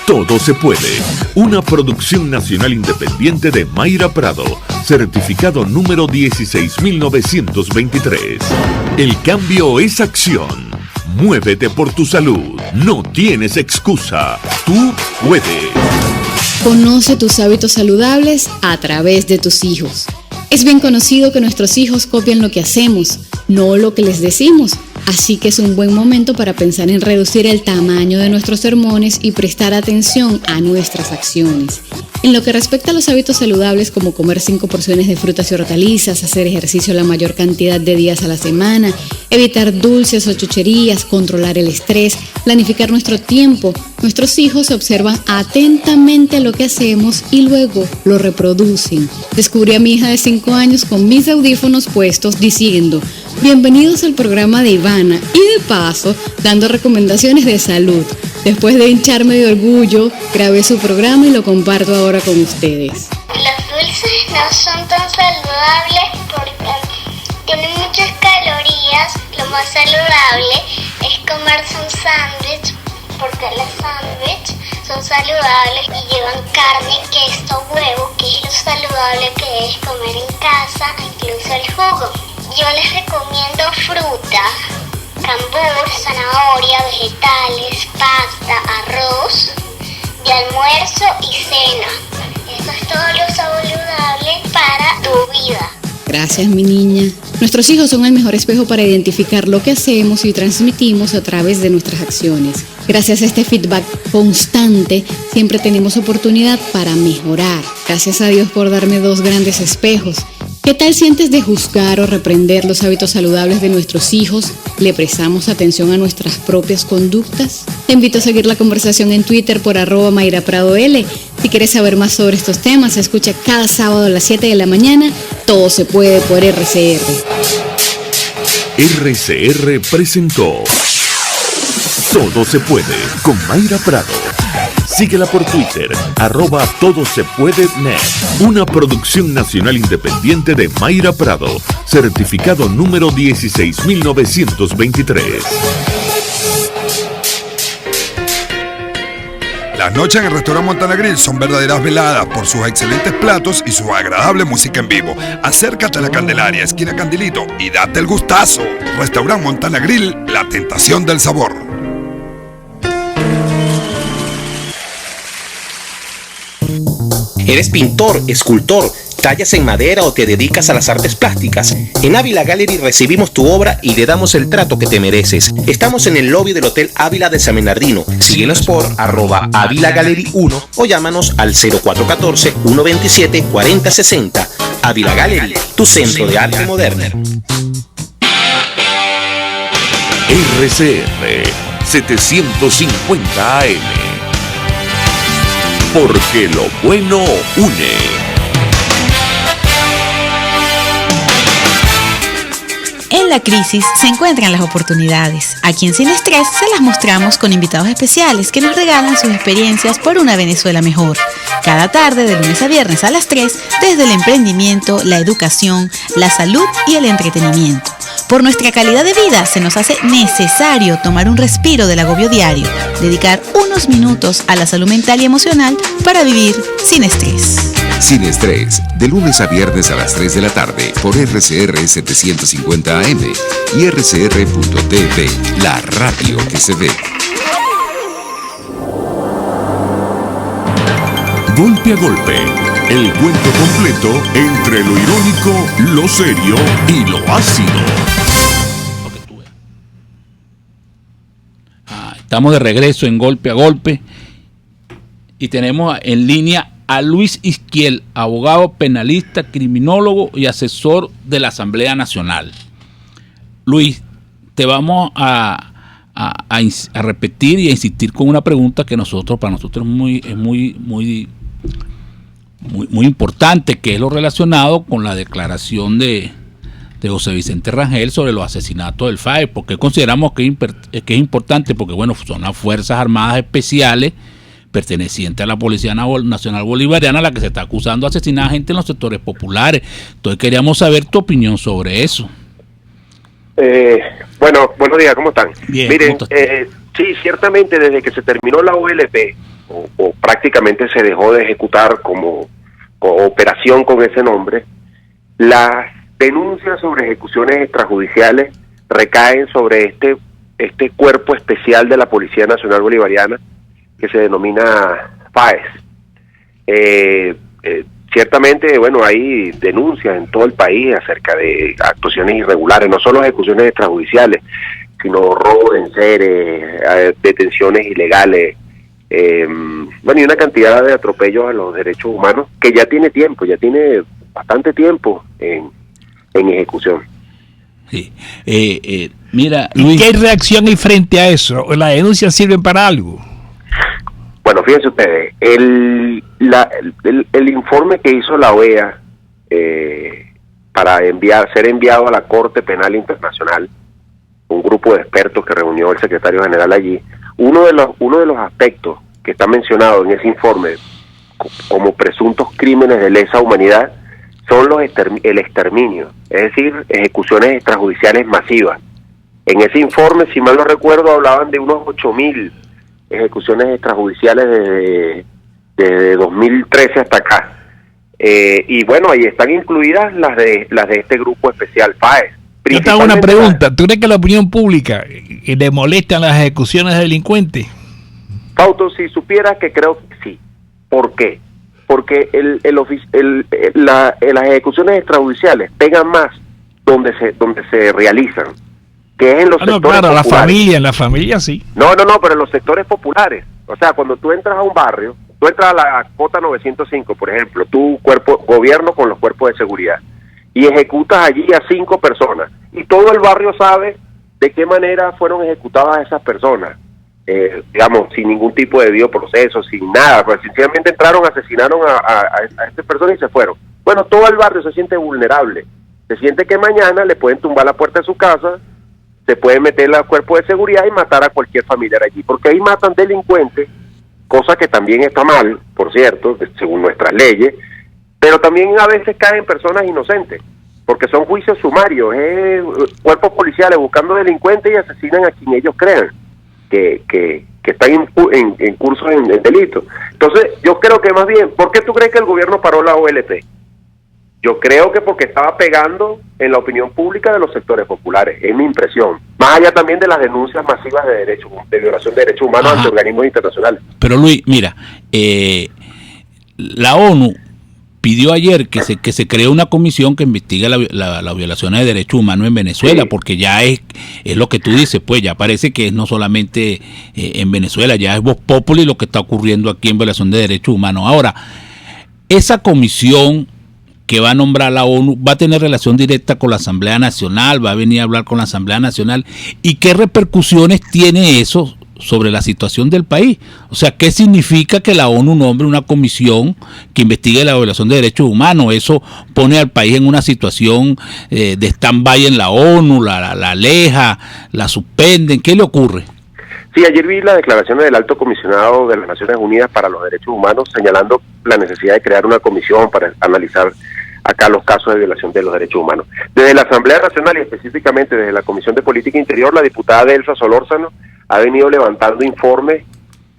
Todo se puede, una producción nacional independiente de Mayra Prado, certificado número 16923. El cambio es acción. Muévete por tu salud. No tienes excusa. Tú puedes. Conoce tus hábitos saludables a través de tus hijos. Es bien conocido que nuestros hijos copian lo que hacemos, no lo que les decimos. Así que es un buen momento para pensar en reducir el tamaño de nuestros sermones y prestar atención a nuestras acciones. En lo que respecta a los hábitos saludables como comer 5 porciones de frutas y hortalizas, hacer ejercicio la mayor cantidad de días a la semana, evitar dulces o chucherías, controlar el estrés, planificar nuestro tiempo, nuestros hijos observan atentamente lo que hacemos y luego lo reproducen. Descubrí a mi hija de 5 años con mis audífonos puestos diciendo: bienvenidos al programa de Ivana, y de paso dando recomendaciones de salud. Después de hincharme de orgullo, grabé su programa y lo comparto ahora con ustedes. Los dulces no son tan saludables porque tienen muchas calorías. Lo más saludable es comerse un sándwich, porque los sándwiches son saludables y llevan carne, queso, huevo, que es lo saludable que debes comer en casa, incluso el jugo. Yo les recomiendo fruta, cambur, zanahoria, vegetales, pasta, arroz, de almuerzo y cena. Eso es todo lo saludable para tu vida. Gracias, mi niña. Nuestros hijos son el mejor espejo para identificar lo que hacemos y transmitimos a través de nuestras acciones. Gracias a este feedback constante, siempre tenemos oportunidad para mejorar. Gracias a Dios por darme 2 grandes espejos. ¿Qué tal si antes de juzgar o reprender los hábitos saludables de nuestros hijos, le prestamos atención a nuestras propias conductas? Te invito a seguir la conversación en Twitter por @MairaPradoL. Si quieres saber más sobre estos temas, escucha cada sábado a las 7 de la mañana. Todo se puede por RCR. RCR presentó Todo se puede con Mayra Prado. Síguela por Twitter, @todosepuedenet. Una producción nacional independiente de Mayra Prado, certificado número 16923. Las noches en el restaurante Montana Grill son verdaderas veladas por sus excelentes platos y su agradable música en vivo. Acércate a la Candelaria, esquina Candilito, y date el gustazo. Restaurante Montana Grill, la tentación del sabor. ¿Eres pintor, escultor, tallas en madera o te dedicas a las artes plásticas? En Ávila Gallery recibimos tu obra y le damos el trato que te mereces. Estamos en el lobby del Hotel Ávila de San Bernardino. Síguenos por @AvilaGallery1 o llámanos al 0414-127-4060. Ávila Gallery, tu centro de arte moderna. RCR 750 AM. Porque lo bueno une. En la crisis se encuentran las oportunidades. Aquí en Sin Estrés se las mostramos con invitados especiales que nos regalan sus experiencias por una Venezuela mejor. Cada tarde, de lunes a viernes a las 3, desde el emprendimiento, la educación, la salud y el entretenimiento. Por nuestra calidad de vida se nos hace necesario tomar un respiro del agobio diario, dedicar unos minutos a la salud mental y emocional para vivir sin estrés. Sin Estrés, de lunes a viernes a las 3 de la tarde por RCR 750 AM y RCR.tv, la radio que se ve. Golpe a golpe, el cuento completo entre lo irónico, lo serio y lo ácido. Estamos de regreso en Golpe a Golpe y tenemos en línea a Luis Isquiel, abogado penalista, criminólogo y asesor de la Asamblea Nacional. Luis, te vamos a repetir y a insistir con una pregunta que para nosotros es muy importante, que es lo relacionado con la declaración de José Vicente Rangel sobre los asesinatos del FAE. ¿Por qué consideramos que es importante? Porque bueno, son las Fuerzas Armadas Especiales pertenecientes a la Policía Nacional Bolivariana la que se está acusando de asesinar a gente en los sectores populares. Entonces queríamos saber tu opinión sobre eso. Bueno, buenos días, ¿cómo están? Bien, miren, sí, ciertamente desde que se terminó la OLP, o prácticamente se dejó de ejecutar como operación con ese nombre, las denuncias sobre ejecuciones extrajudiciales recaen sobre este cuerpo especial de la Policía Nacional Bolivariana que se denomina FAES. Ciertamente, bueno, hay denuncias en todo el país acerca de actuaciones irregulares, no solo ejecuciones extrajudiciales, sino robo de enseres, detenciones ilegales, bueno, y una cantidad de atropellos a los derechos humanos que ya tiene bastante tiempo en ejecución. Sí. Mira, ¿Y Luis, qué reacción hay frente a eso? ¿Las denuncias sirven para algo? Bueno, fíjense ustedes, el informe que hizo la OEA para ser enviado a la Corte Penal Internacional, un grupo de expertos que reunió el secretario general allí, uno de los aspectos que está mencionado en ese informe como presuntos crímenes de lesa humanidad son el exterminio, es decir, ejecuciones extrajudiciales masivas. En ese informe, si mal no recuerdo, hablaban de unos 8.000 ejecuciones extrajudiciales desde 2013 hasta acá. Y bueno, ahí están incluidas las de este grupo especial FAES. Yo te hago una pregunta. ¿Tú crees que la opinión pública le molestan las ejecuciones de delincuentes? Fausto, si supieras que creo que sí. ¿Por qué? Porque las ejecuciones extrajudiciales pegan más donde se realizan, que es en los sectores populares. En la familia sí. No, pero en los sectores populares. O sea, cuando tú entras a un barrio, tú entras a la Cota 905, por ejemplo, tu gobierno con los cuerpos de seguridad, y ejecutas allí a 5 personas, y todo el barrio sabe de qué manera fueron ejecutadas esas personas, digamos, sin ningún tipo de debido proceso, sin nada, pues sencillamente entraron, asesinaron a estas personas y se fueron. Bueno, todo el barrio se siente vulnerable, se siente que mañana le pueden tumbar la puerta de su casa, se puede meter al cuerpo de seguridad y matar a cualquier familiar allí, porque ahí matan delincuentes, cosa que también está mal, por cierto, según nuestras leyes, pero también a veces caen personas inocentes, porque son juicios sumarios, cuerpos policiales buscando delincuentes y asesinan a quien ellos crean que están en curso en delito. Entonces, yo creo que más bien, ¿por qué tú crees que el gobierno paró la OLP? Yo creo que porque estaba pegando en la opinión pública de los sectores populares, es mi impresión. Más allá también de las denuncias masivas de violación de derechos humanos ante organismos internacionales. Pero Luis, mira, la ONU pidió ayer que se cree una comisión que investigue la violación de derechos humanos en Venezuela, sí, porque ya es lo que tú dices, pues ya parece que es no solamente en Venezuela, ya es Vox Populi lo que está ocurriendo aquí en violación de derechos humanos. Ahora, esa comisión que va a nombrar la ONU va a tener relación directa con la Asamblea Nacional, va a venir a hablar con la Asamblea Nacional, ¿y qué repercusiones tiene eso sobre la situación del país? O sea, ¿qué significa que la ONU nombre una comisión que investigue la violación de derechos humanos? Eso pone al país en una situación de stand-by en la ONU, la aleja, la suspenden, ¿qué le ocurre? Sí, ayer vi las declaraciones del Alto Comisionado de las Naciones Unidas para los Derechos Humanos señalando la necesidad de crear una comisión para analizar acá los casos de violación de los derechos humanos. Desde la Asamblea Nacional y específicamente desde la Comisión de Política Interior, la diputada Delsa Solórzano ha venido levantando informes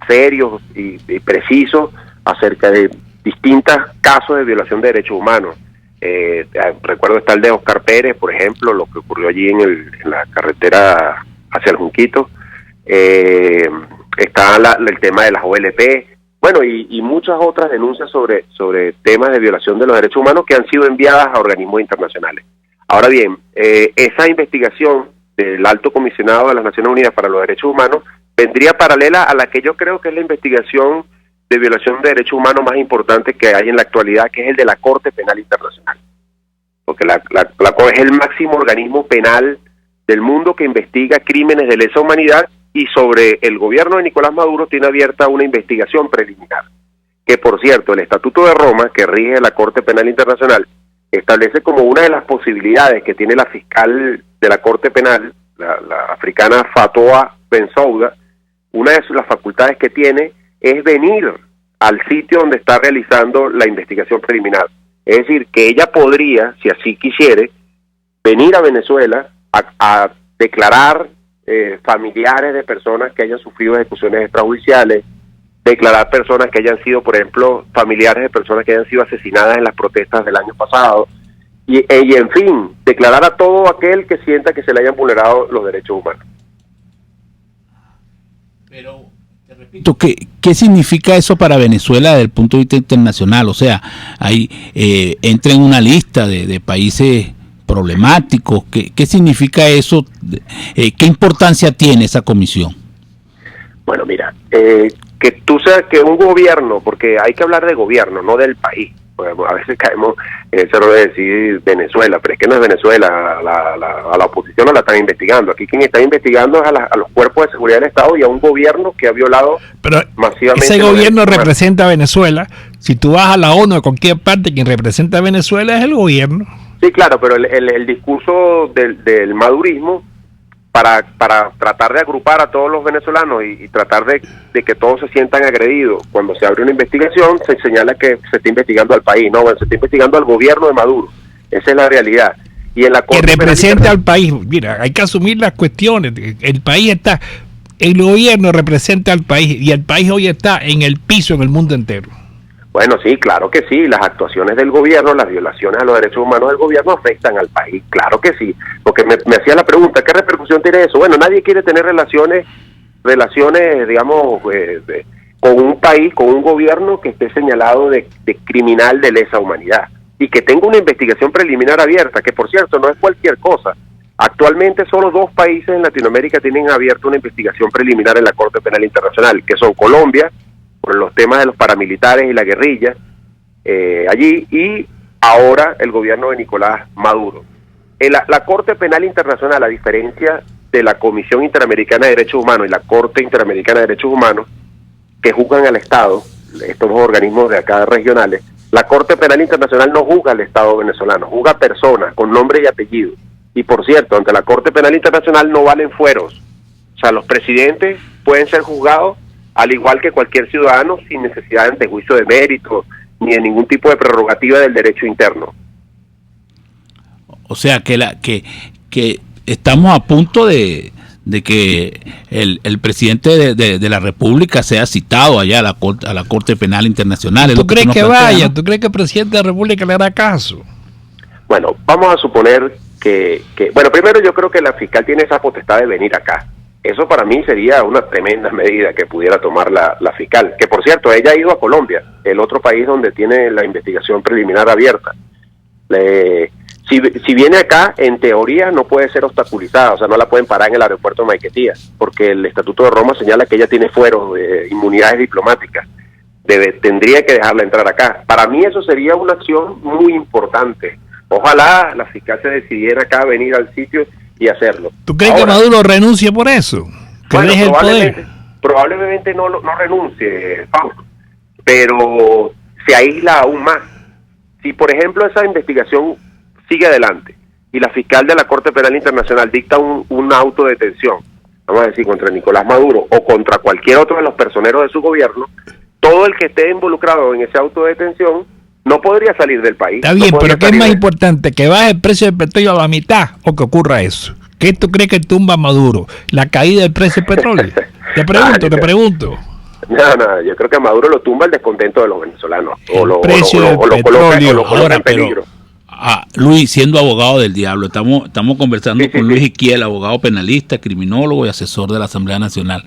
serios y precisos acerca de distintos casos de violación de derechos humanos. Recuerdo está el de Oscar Pérez, por ejemplo, lo que ocurrió allí en la carretera hacia el Junquito. Está el tema de las OLP, bueno, y muchas otras denuncias sobre temas de violación de los derechos humanos que han sido enviadas a organismos internacionales. Ahora bien, esa investigación del Alto Comisionado de las Naciones Unidas para los Derechos Humanos vendría paralela a la que yo creo que es la investigación de violación de derechos humanos más importante que hay en la actualidad, que es el de la Corte Penal Internacional. Porque la Corte es el máximo organismo penal del mundo que investiga crímenes de lesa humanidad, y sobre el gobierno de Nicolás Maduro tiene abierta una investigación preliminar. Que por cierto, el Estatuto de Roma, que rige la Corte Penal Internacional, establece como una de las posibilidades que tiene la fiscal de la Corte Penal, la africana Fatoa Bensouda, una de las facultades que tiene es venir al sitio donde está realizando la investigación preliminar. Es decir, que ella podría, si así quisiere, venir a Venezuela a declarar familiares de personas que hayan sufrido ejecuciones extrajudiciales, declarar personas que hayan sido, por ejemplo, familiares de personas que hayan sido asesinadas en las protestas del año pasado, y en fin, declarar a todo aquel que sienta que se le hayan vulnerado los derechos humanos. Pero, te repito, ¿qué significa eso para Venezuela desde el punto de vista internacional? O sea, ahí entra en una lista de países problemáticos. ¿Qué significa eso? ¿Qué importancia tiene esa comisión? Bueno, mira, que tú seas que un gobierno, porque hay que hablar de gobierno, no del país. A veces caemos en ese error de decir Venezuela, pero es que no es Venezuela, a la oposición no la están investigando. Aquí quien está investigando es a los cuerpos de seguridad del Estado y a un gobierno que ha violado masivamente. Ese gobierno representa a Venezuela. Si tú vas a la ONU o a cualquier parte, quien representa a Venezuela es el gobierno. Sí, claro, pero el discurso del madurismo para tratar de agrupar a todos los venezolanos y tratar de que todos se sientan agredidos. Cuando se abre una investigación, se señala que se está investigando al país. No, bueno, se está investigando al gobierno de Maduro. Esa es la realidad. Y en la que representa al país. Mira, hay que asumir las cuestiones. El país está... El gobierno representa al país y el país hoy está en el piso en el mundo entero. Bueno, sí, claro que sí. Las actuaciones del gobierno, las violaciones a los derechos humanos del gobierno afectan al país. Claro que sí. Porque me hacía la pregunta, ¿qué repercusión tiene eso? Bueno, nadie quiere tener relaciones, digamos, con un país, con un gobierno que esté señalado de criminal de lesa humanidad y que tenga una investigación preliminar abierta, que por cierto no es cualquier cosa. Actualmente solo 2 países en Latinoamérica tienen abierta una investigación preliminar en la Corte Penal Internacional, que son Colombia, por los temas de los paramilitares y la guerrilla allí, y ahora el gobierno de Nicolás Maduro. La Corte Penal Internacional, a diferencia de la Comisión Interamericana de Derechos Humanos y la Corte Interamericana de Derechos Humanos, que juzgan al Estado, estos dos organismos de acá regionales, la Corte Penal Internacional no juzga al Estado venezolano, juzga a personas con nombre y apellido. Y por cierto, ante la Corte Penal Internacional no valen fueros. O sea, los presidentes pueden ser juzgados al igual que cualquier ciudadano, sin necesidad de juicio de mérito, ni de ningún tipo de prerrogativa del derecho interno. O sea, que estamos a punto de que el presidente de la República sea citado allá a la Corte Penal Internacional. ¿Tú crees que vaya? ¿Tú crees que el presidente de la República le hará caso? Bueno, vamos a suponer que bueno, primero yo creo que la fiscal tiene esa potestad de venir acá. Eso para mí sería una tremenda medida que pudiera tomar la fiscal, que por cierto, ella ha ido a Colombia, el otro país donde tiene la investigación preliminar abierta. Si viene acá, en teoría no puede ser obstaculizada, o sea, no la pueden parar en el aeropuerto de Maiquetía, porque el Estatuto de Roma señala que ella tiene fueros de inmunidades diplomáticas. Tendría que dejarla entrar acá. Para mí eso sería una acción muy importante. Ojalá la fiscal se decidiera acá a venir al sitio y hacerlo. ¿Tú crees que Maduro renuncie por eso? ¿Que bueno, deje el poder? Probablemente no renuncie, Fausto, pero se aísla aún más. Si, por ejemplo, esa investigación sigue adelante y la fiscal de la Corte Penal Internacional dicta un auto de detención, vamos a decir, contra Nicolás Maduro o contra cualquier otro de los personeros de su gobierno, todo el que esté involucrado en ese auto de detención no podría salir del país. Está bien, pero ¿qué es más importante? ¿Que baje el precio del petróleo a la mitad o que ocurra eso? ¿Qué tú crees que tumba a Maduro? ¿La caída del precio del petróleo? Te pregunto. No, yo creo que a Maduro lo tumba el descontento de los venezolanos. O lo coloca en peligro. Luis, siendo abogado del diablo, estamos conversando con Luis Iquiel, abogado penalista, criminólogo y asesor de la Asamblea Nacional.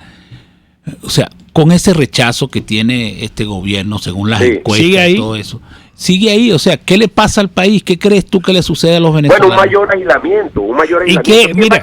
O sea, con ese rechazo que tiene este gobierno, según las encuestas y todo eso, sigue ahí. O sea, ¿qué le pasa al país? ¿Qué crees tú que le sucede a los venezolanos? Bueno, un mayor aislamiento. ¿Y qué? Mira,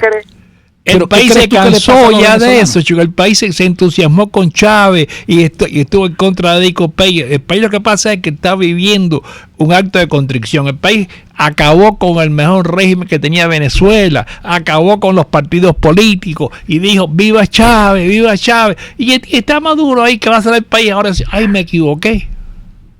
el país se cansó ya de eso, chico. El país se entusiasmó con Chávez y estuvo en contra de Dico Pey. El país lo que pasa es que está viviendo un acto de contrición. El país acabó con el mejor régimen que tenía Venezuela, acabó con los partidos políticos y dijo, viva Chávez, viva Chávez. Y está Maduro ahí que va a ser el país. Ahora sí, ay, me equivoqué.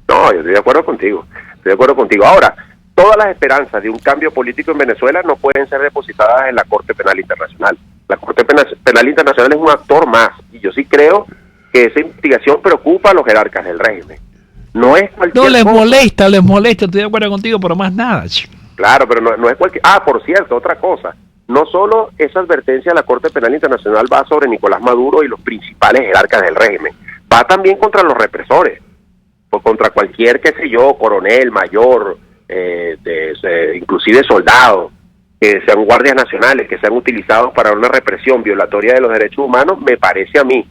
No, yo estoy de acuerdo contigo. Ahora, todas las esperanzas de un cambio político en Venezuela no pueden ser depositadas en la Corte Penal Internacional. La Corte Penal Internacional es un actor más, y yo sí creo que esa investigación preocupa a los jerarcas del régimen. No es cualquier cosa. Les molesta, estoy de acuerdo contigo, pero más nada, chico. Claro, pero no es cualquier... por cierto, otra cosa. No solo esa advertencia de la Corte Penal Internacional va sobre Nicolás Maduro y los principales jerarcas del régimen, va también contra los represores, o contra cualquier, qué sé yo, coronel, mayor, inclusive soldados, que sean guardias nacionales, que sean utilizados para una represión violatoria de los derechos humanos. Me parece a mí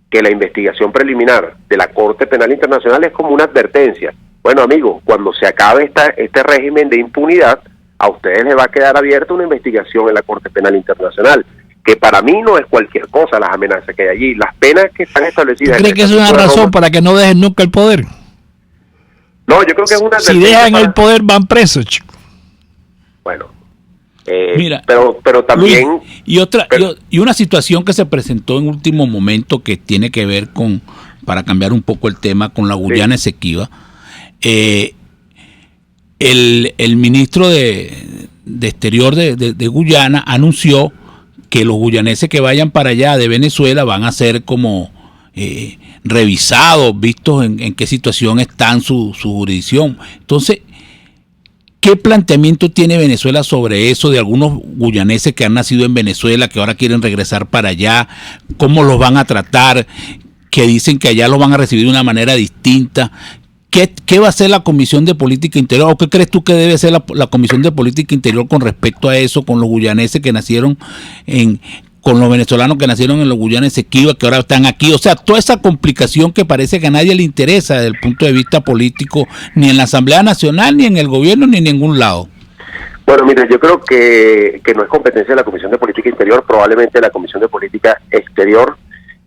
que la investigación preliminar de la Corte Penal Internacional es como una advertencia. Bueno, amigos, cuando se acabe este régimen de impunidad, a ustedes les va a quedar abierta una investigación en la Corte Penal Internacional, que para mí no es cualquier cosa las amenazas que hay allí, las penas que están establecidas. ¿Cree que es una razón para que no dejen nunca el poder? No, yo creo que es una... Si dejan el poder van presos, chico. Bueno, mira, pero también... Luis, y una situación que se presentó en último momento que tiene que ver con, para cambiar un poco el tema, con la Guyana Esequiba. El ministro de Exterior de Guyana anunció que los guyaneses que vayan para allá de Venezuela van a ser como revisados, vistos en qué situación está en su jurisdicción. Entonces, ¿qué planteamiento tiene Venezuela sobre eso de algunos guyaneses que han nacido en Venezuela, que ahora quieren regresar para allá? ¿Cómo los van a tratar? Que dicen que allá los van a recibir de una manera distinta. ¿Qué va a hacer la Comisión de Política Interior? ¿O qué crees tú que debe hacer la Comisión de Política Interior con respecto a eso, con los guyaneses que nacieron con los venezolanos que nacieron en los Guyana Esequiba, que ahora están aquí? O sea, toda esa complicación que parece que a nadie le interesa desde el punto de vista político, ni en la Asamblea Nacional, ni en el gobierno, ni en ningún lado. Bueno, mire, yo creo que no es competencia de la Comisión de Política Interior, probablemente la Comisión de Política Exterior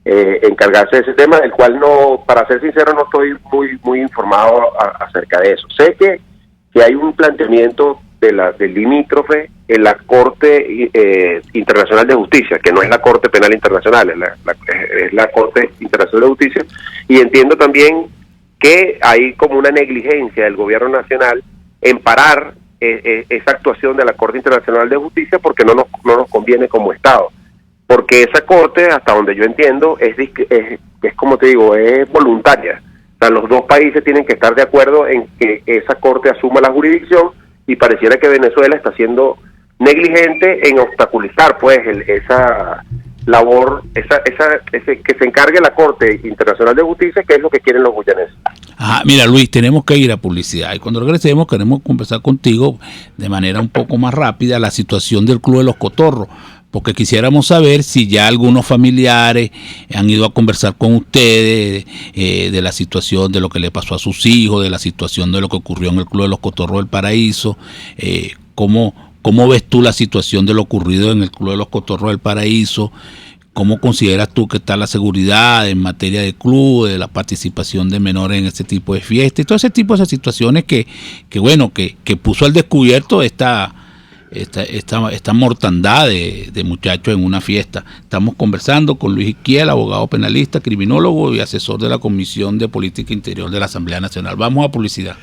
encargarse de ese tema, del cual no, para ser sincero, no estoy muy informado acerca de eso. Sé que hay un planteamiento del limítrofe en la Corte Internacional de Justicia, que no es la Corte Penal Internacional, es la Corte Internacional de Justicia, y entiendo también que hay como una negligencia del gobierno nacional en parar esa actuación de la Corte Internacional de Justicia porque no nos conviene como Estado. Porque esa corte, hasta donde yo entiendo, es como te digo, es voluntaria. O sea, los dos países tienen que estar de acuerdo en que esa corte asuma la jurisdicción, y pareciera que Venezuela está siendo negligente en obstaculizar pues esa labor, que se encargue la Corte Internacional de Justicia, que es lo que quieren los guyaneses. Mira, Luis, tenemos que ir a publicidad, y cuando regresemos queremos conversar contigo de manera un poco más rápida la situación del Club de los Cotorros, porque quisiéramos saber si ya algunos familiares han ido a conversar con ustedes de la situación, de lo que le pasó a sus hijos, de la situación de lo que ocurrió en el Club de los Cotorros del Paraíso. ¿Cómo ves tú la situación de lo ocurrido en el Club de los Cotorros del Paraíso? ¿Cómo consideras tú que está la seguridad en materia de club, de la participación de menores en este tipo de fiestas y todo ese tipo de situaciones que puso al descubierto esta mortandad de muchachos en una fiesta? Estamos conversando con Luis Izquiel, abogado penalista, criminólogo y asesor de la Comisión de Política Interior de la Asamblea Nacional. Vamos a publicidad.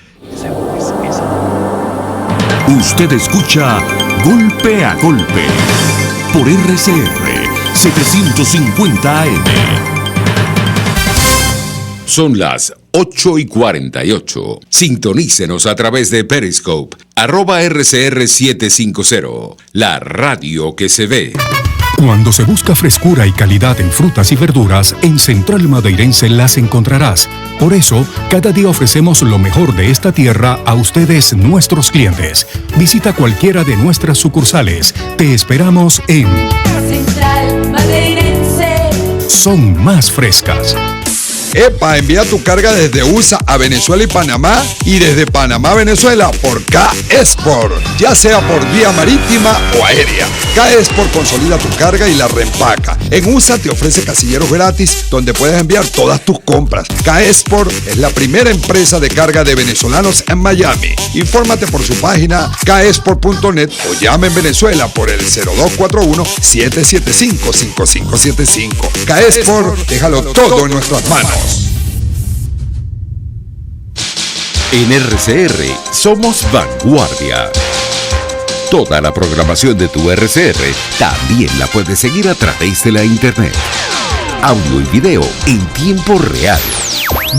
Usted escucha Golpe a Golpe por RCR 750 AM. Son las 8:48. Sintonícenos a través de Periscope, @RCR750, la radio que se ve. Cuando se busca frescura y calidad en frutas y verduras, en Central Madeirense las encontrarás. Por eso, cada día ofrecemos lo mejor de esta tierra a ustedes, nuestros clientes. Visita cualquiera de nuestras sucursales. Te esperamos en Central Madeirense. Son más frescas. ¡Epa! Envía tu carga desde USA a Venezuela y Panamá, y desde Panamá a Venezuela por K-Export, ya sea por vía marítima o aérea. K-Export consolida tu carga y la reempaca. En USA te ofrece casilleros gratis donde puedes enviar todas tus compras. K-Export es la primera empresa de carga de venezolanos en Miami. Infórmate por su página kexport.net o llama en Venezuela por el 0241-775-5575. K-Export, déjalo todo en nuestras manos. En RCR somos vanguardia. Toda la programación de tu RCR también la puedes seguir a través de la internet. Audio y video en tiempo real.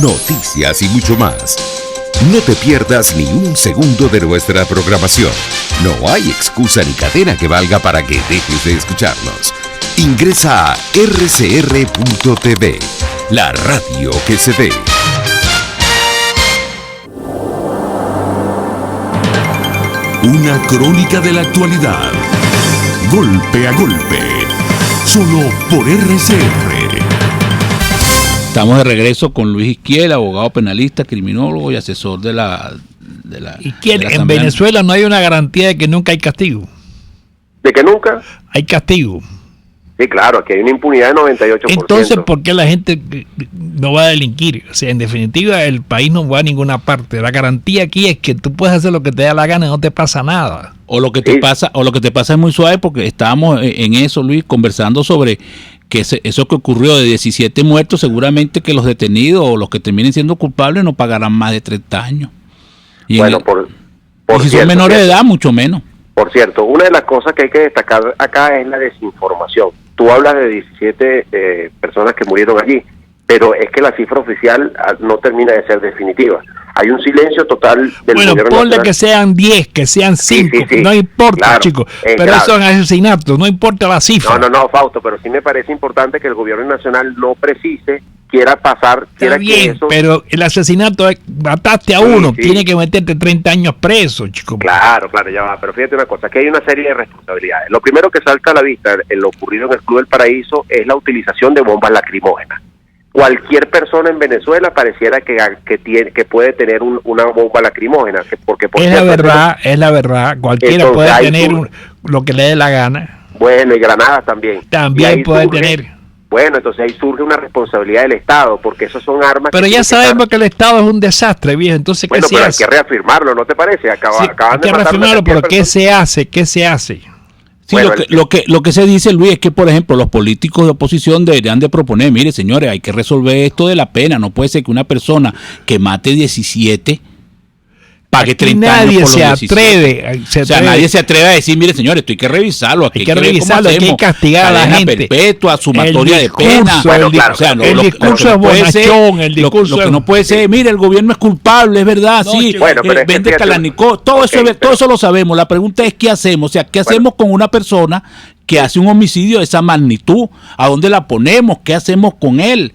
Noticias y mucho más. No te pierdas ni un segundo de nuestra programación. No hay excusa ni cadena que valga para que dejes de escucharnos. Ingresa a rcr.tv, la radio que se ve. Una crónica de la actualidad. Golpe a golpe. Solo por RCR. Estamos de regreso con Luis Izquiel, abogado penalista, criminólogo y asesor de la ¿Y quién? de la En Asamblea. Venezuela no hay una garantía de que nunca hay castigo. ¿De que nunca? Hay castigo. Sí, claro, aquí hay una impunidad de 98%. Entonces, ¿por qué la gente no va a delinquir? O sea, en definitiva, el país no va a ninguna parte. La garantía aquí es que tú puedes hacer lo que te da la gana y no te pasa nada. O lo que te pasa es muy suave, porque estábamos en eso, Luis, conversando sobre que eso que ocurrió de 17 muertos, seguramente que los detenidos o los que terminen siendo culpables no pagarán más de 30 años. Y bueno, y si son menores de edad, mucho menos. Por cierto, una de las cosas que hay que destacar acá es la desinformación. Tú hablas de 17 personas que murieron allí, pero es que la cifra oficial no termina de ser definitiva. Hay un silencio total del bueno, gobierno ponle nacional. que sean 10, que sean 5, sí, no importa, claro, chicos, pero claro. son asesinatos, no importa la cifra. No, Fausto, pero sí me parece importante que el gobierno nacional no precise, quiera Está bien, que eso... pero el asesinato es, mataste a uno, tiene que meterte 30 años preso, chico. Claro, ya va, pero fíjate una cosa, que hay una serie de responsabilidades. Lo primero que salta a la vista en lo ocurrido en el Club del Paraíso es la utilización de bombas lacrimógenas. Cualquier persona en Venezuela pareciera que puede tener una bomba lacrimógena, porque Es la verdad, cualquiera puede tener lo que le dé la gana. Bueno, y granadas también. También puede tener. Bueno, entonces ahí surge una responsabilidad del Estado, porque esos son armas. Pero ya sabemos que el Estado es un desastre, viejo. Entonces, ¿qué se hace? Bueno, pero hay que reafirmarlo, ¿no te parece? Hay que reafirmarlo, pero ¿qué se hace? ¿Qué se hace? Sí, bueno, lo que se dice, Luis, es que, por ejemplo, los políticos de oposición deberían de proponer, mire, señores, hay que resolver esto de la pena. No puede ser que una persona que mate 17 pague 30 años por los 17. O sea, nadie se atreve a decir, mire, señores, esto hay que revisarlo. Aquí hay que revisarlo, hay que castigar a la gente. Perpetua, sumatoria de pena. Bueno, claro, el discurso es bonachón, el discurso lo que no puede ser, mire, el gobierno es culpable, es verdad, sí, vende Calanicó, todo eso lo sabemos. La pregunta es, ¿qué hacemos? O sea, ¿qué hacemos con una persona que hace un homicidio de esa magnitud? ¿A dónde la ponemos? ¿Qué hacemos con él?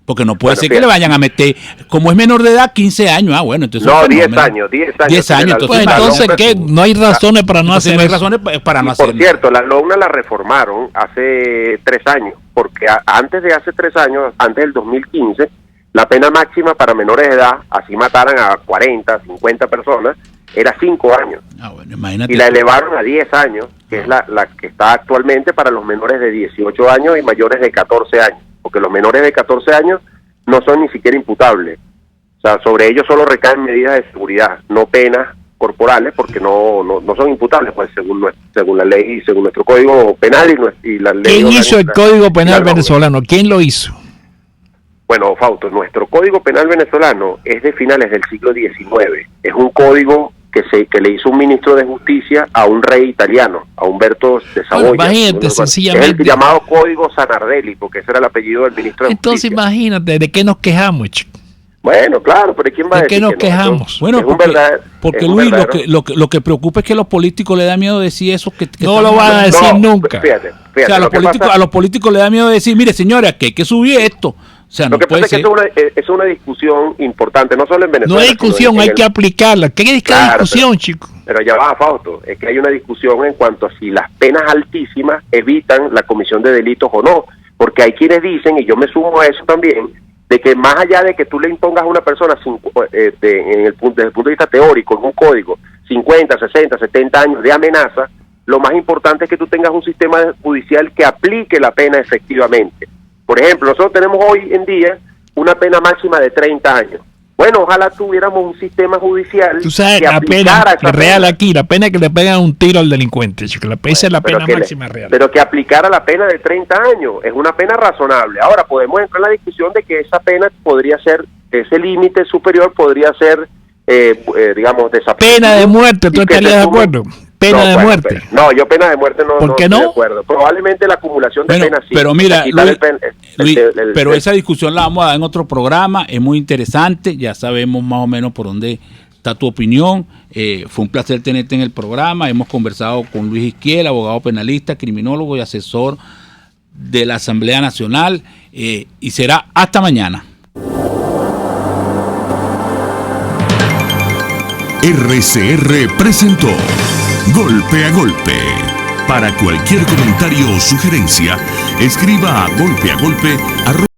Porque no puede ser que le vayan a meter, como es menor de edad, 15 años. Ah, bueno, entonces... No, 10 años. 10 años. Entonces, ¿qué? No hay razones para no hacerlo. No hay razones para no hacerlo. Por cierto, la LOGNA la reformaron hace 3 años, porque antes de hace 3 años, antes del 2015, la pena máxima para menores de edad, así mataran a 40, 50 personas, era 5 años. Ah, bueno, imagínate. Y la elevaron a 10 años, que es la que está actualmente para los menores de 18 años y mayores de 14 años. Porque los menores de 14 años no son ni siquiera imputables. O sea, sobre ellos solo recaen medidas de seguridad, no penas corporales, porque no son imputables, pues según la ley y según nuestro Código Penal y la ley. ¿Quién hizo el Código Penal venezolano? ¿Quién lo hizo? Bueno, Fausto, nuestro Código Penal venezolano es de finales del siglo XIX. Es un código que le hizo un ministro de Justicia a un rey italiano, a Umberto de Saboya. Imagínate, sencillamente. Es el llamado Código Sanardelli, porque ese era el apellido del ministro de Entonces, Justicia. Imagínate, ¿de qué nos quejamos, chico? Bueno, claro, pero ¿quién va a decir ¿de qué nos quejamos? Bueno, porque Luis, lo que preocupa es que a los políticos le da miedo decir eso. Que no lo van a decir nunca. Fíjate, o sea, a los políticos le da miedo decir, mire, señores, que hay que subir esto. O sea, lo que pasa es que es una discusión importante, no solo en Venezuela. No hay discusión, hay que aplicarla. ¿Qué discusión, chico? Pero ya va, Fausto, es que hay una discusión en cuanto a si las penas altísimas evitan la comisión de delitos o no. Porque hay quienes dicen, y yo me sumo a eso también, de que más allá de que tú le impongas a una persona desde el punto de vista teórico, en un código, 50, 60, 70 años de amenaza, lo más importante es que tú tengas un sistema judicial que aplique la pena efectivamente. Por ejemplo, nosotros tenemos hoy en día una pena máxima de 30 años. Bueno, ojalá tuviéramos un sistema judicial tú sabes, que la pena real pena. Aquí, la pena que le pegan un tiro al delincuente, chico, esa es la pena máxima real. Pero que aplicara la pena de 30 años, es una pena razonable. Ahora, podemos entrar en la discusión de que esa pena podría ser, ese límite superior podría ser, digamos, desaparecido. Pena de muerte, ¿tú estarías de acuerdo? Pena de muerte. No, yo pena de muerte no. ¿Por qué no? Estoy de acuerdo. Probablemente la acumulación de penas sí. Pero mira, Luis, pero esa discusión la vamos a dar en otro programa, es muy interesante, ya sabemos más o menos por dónde está tu opinión. Fue un placer tenerte en el programa, hemos conversado con Luis Isquiel, abogado penalista, criminólogo y asesor de la Asamblea Nacional, y será hasta mañana. RCR presentó Golpe a Golpe. Para cualquier comentario o sugerencia, escriba a golpeagolpe@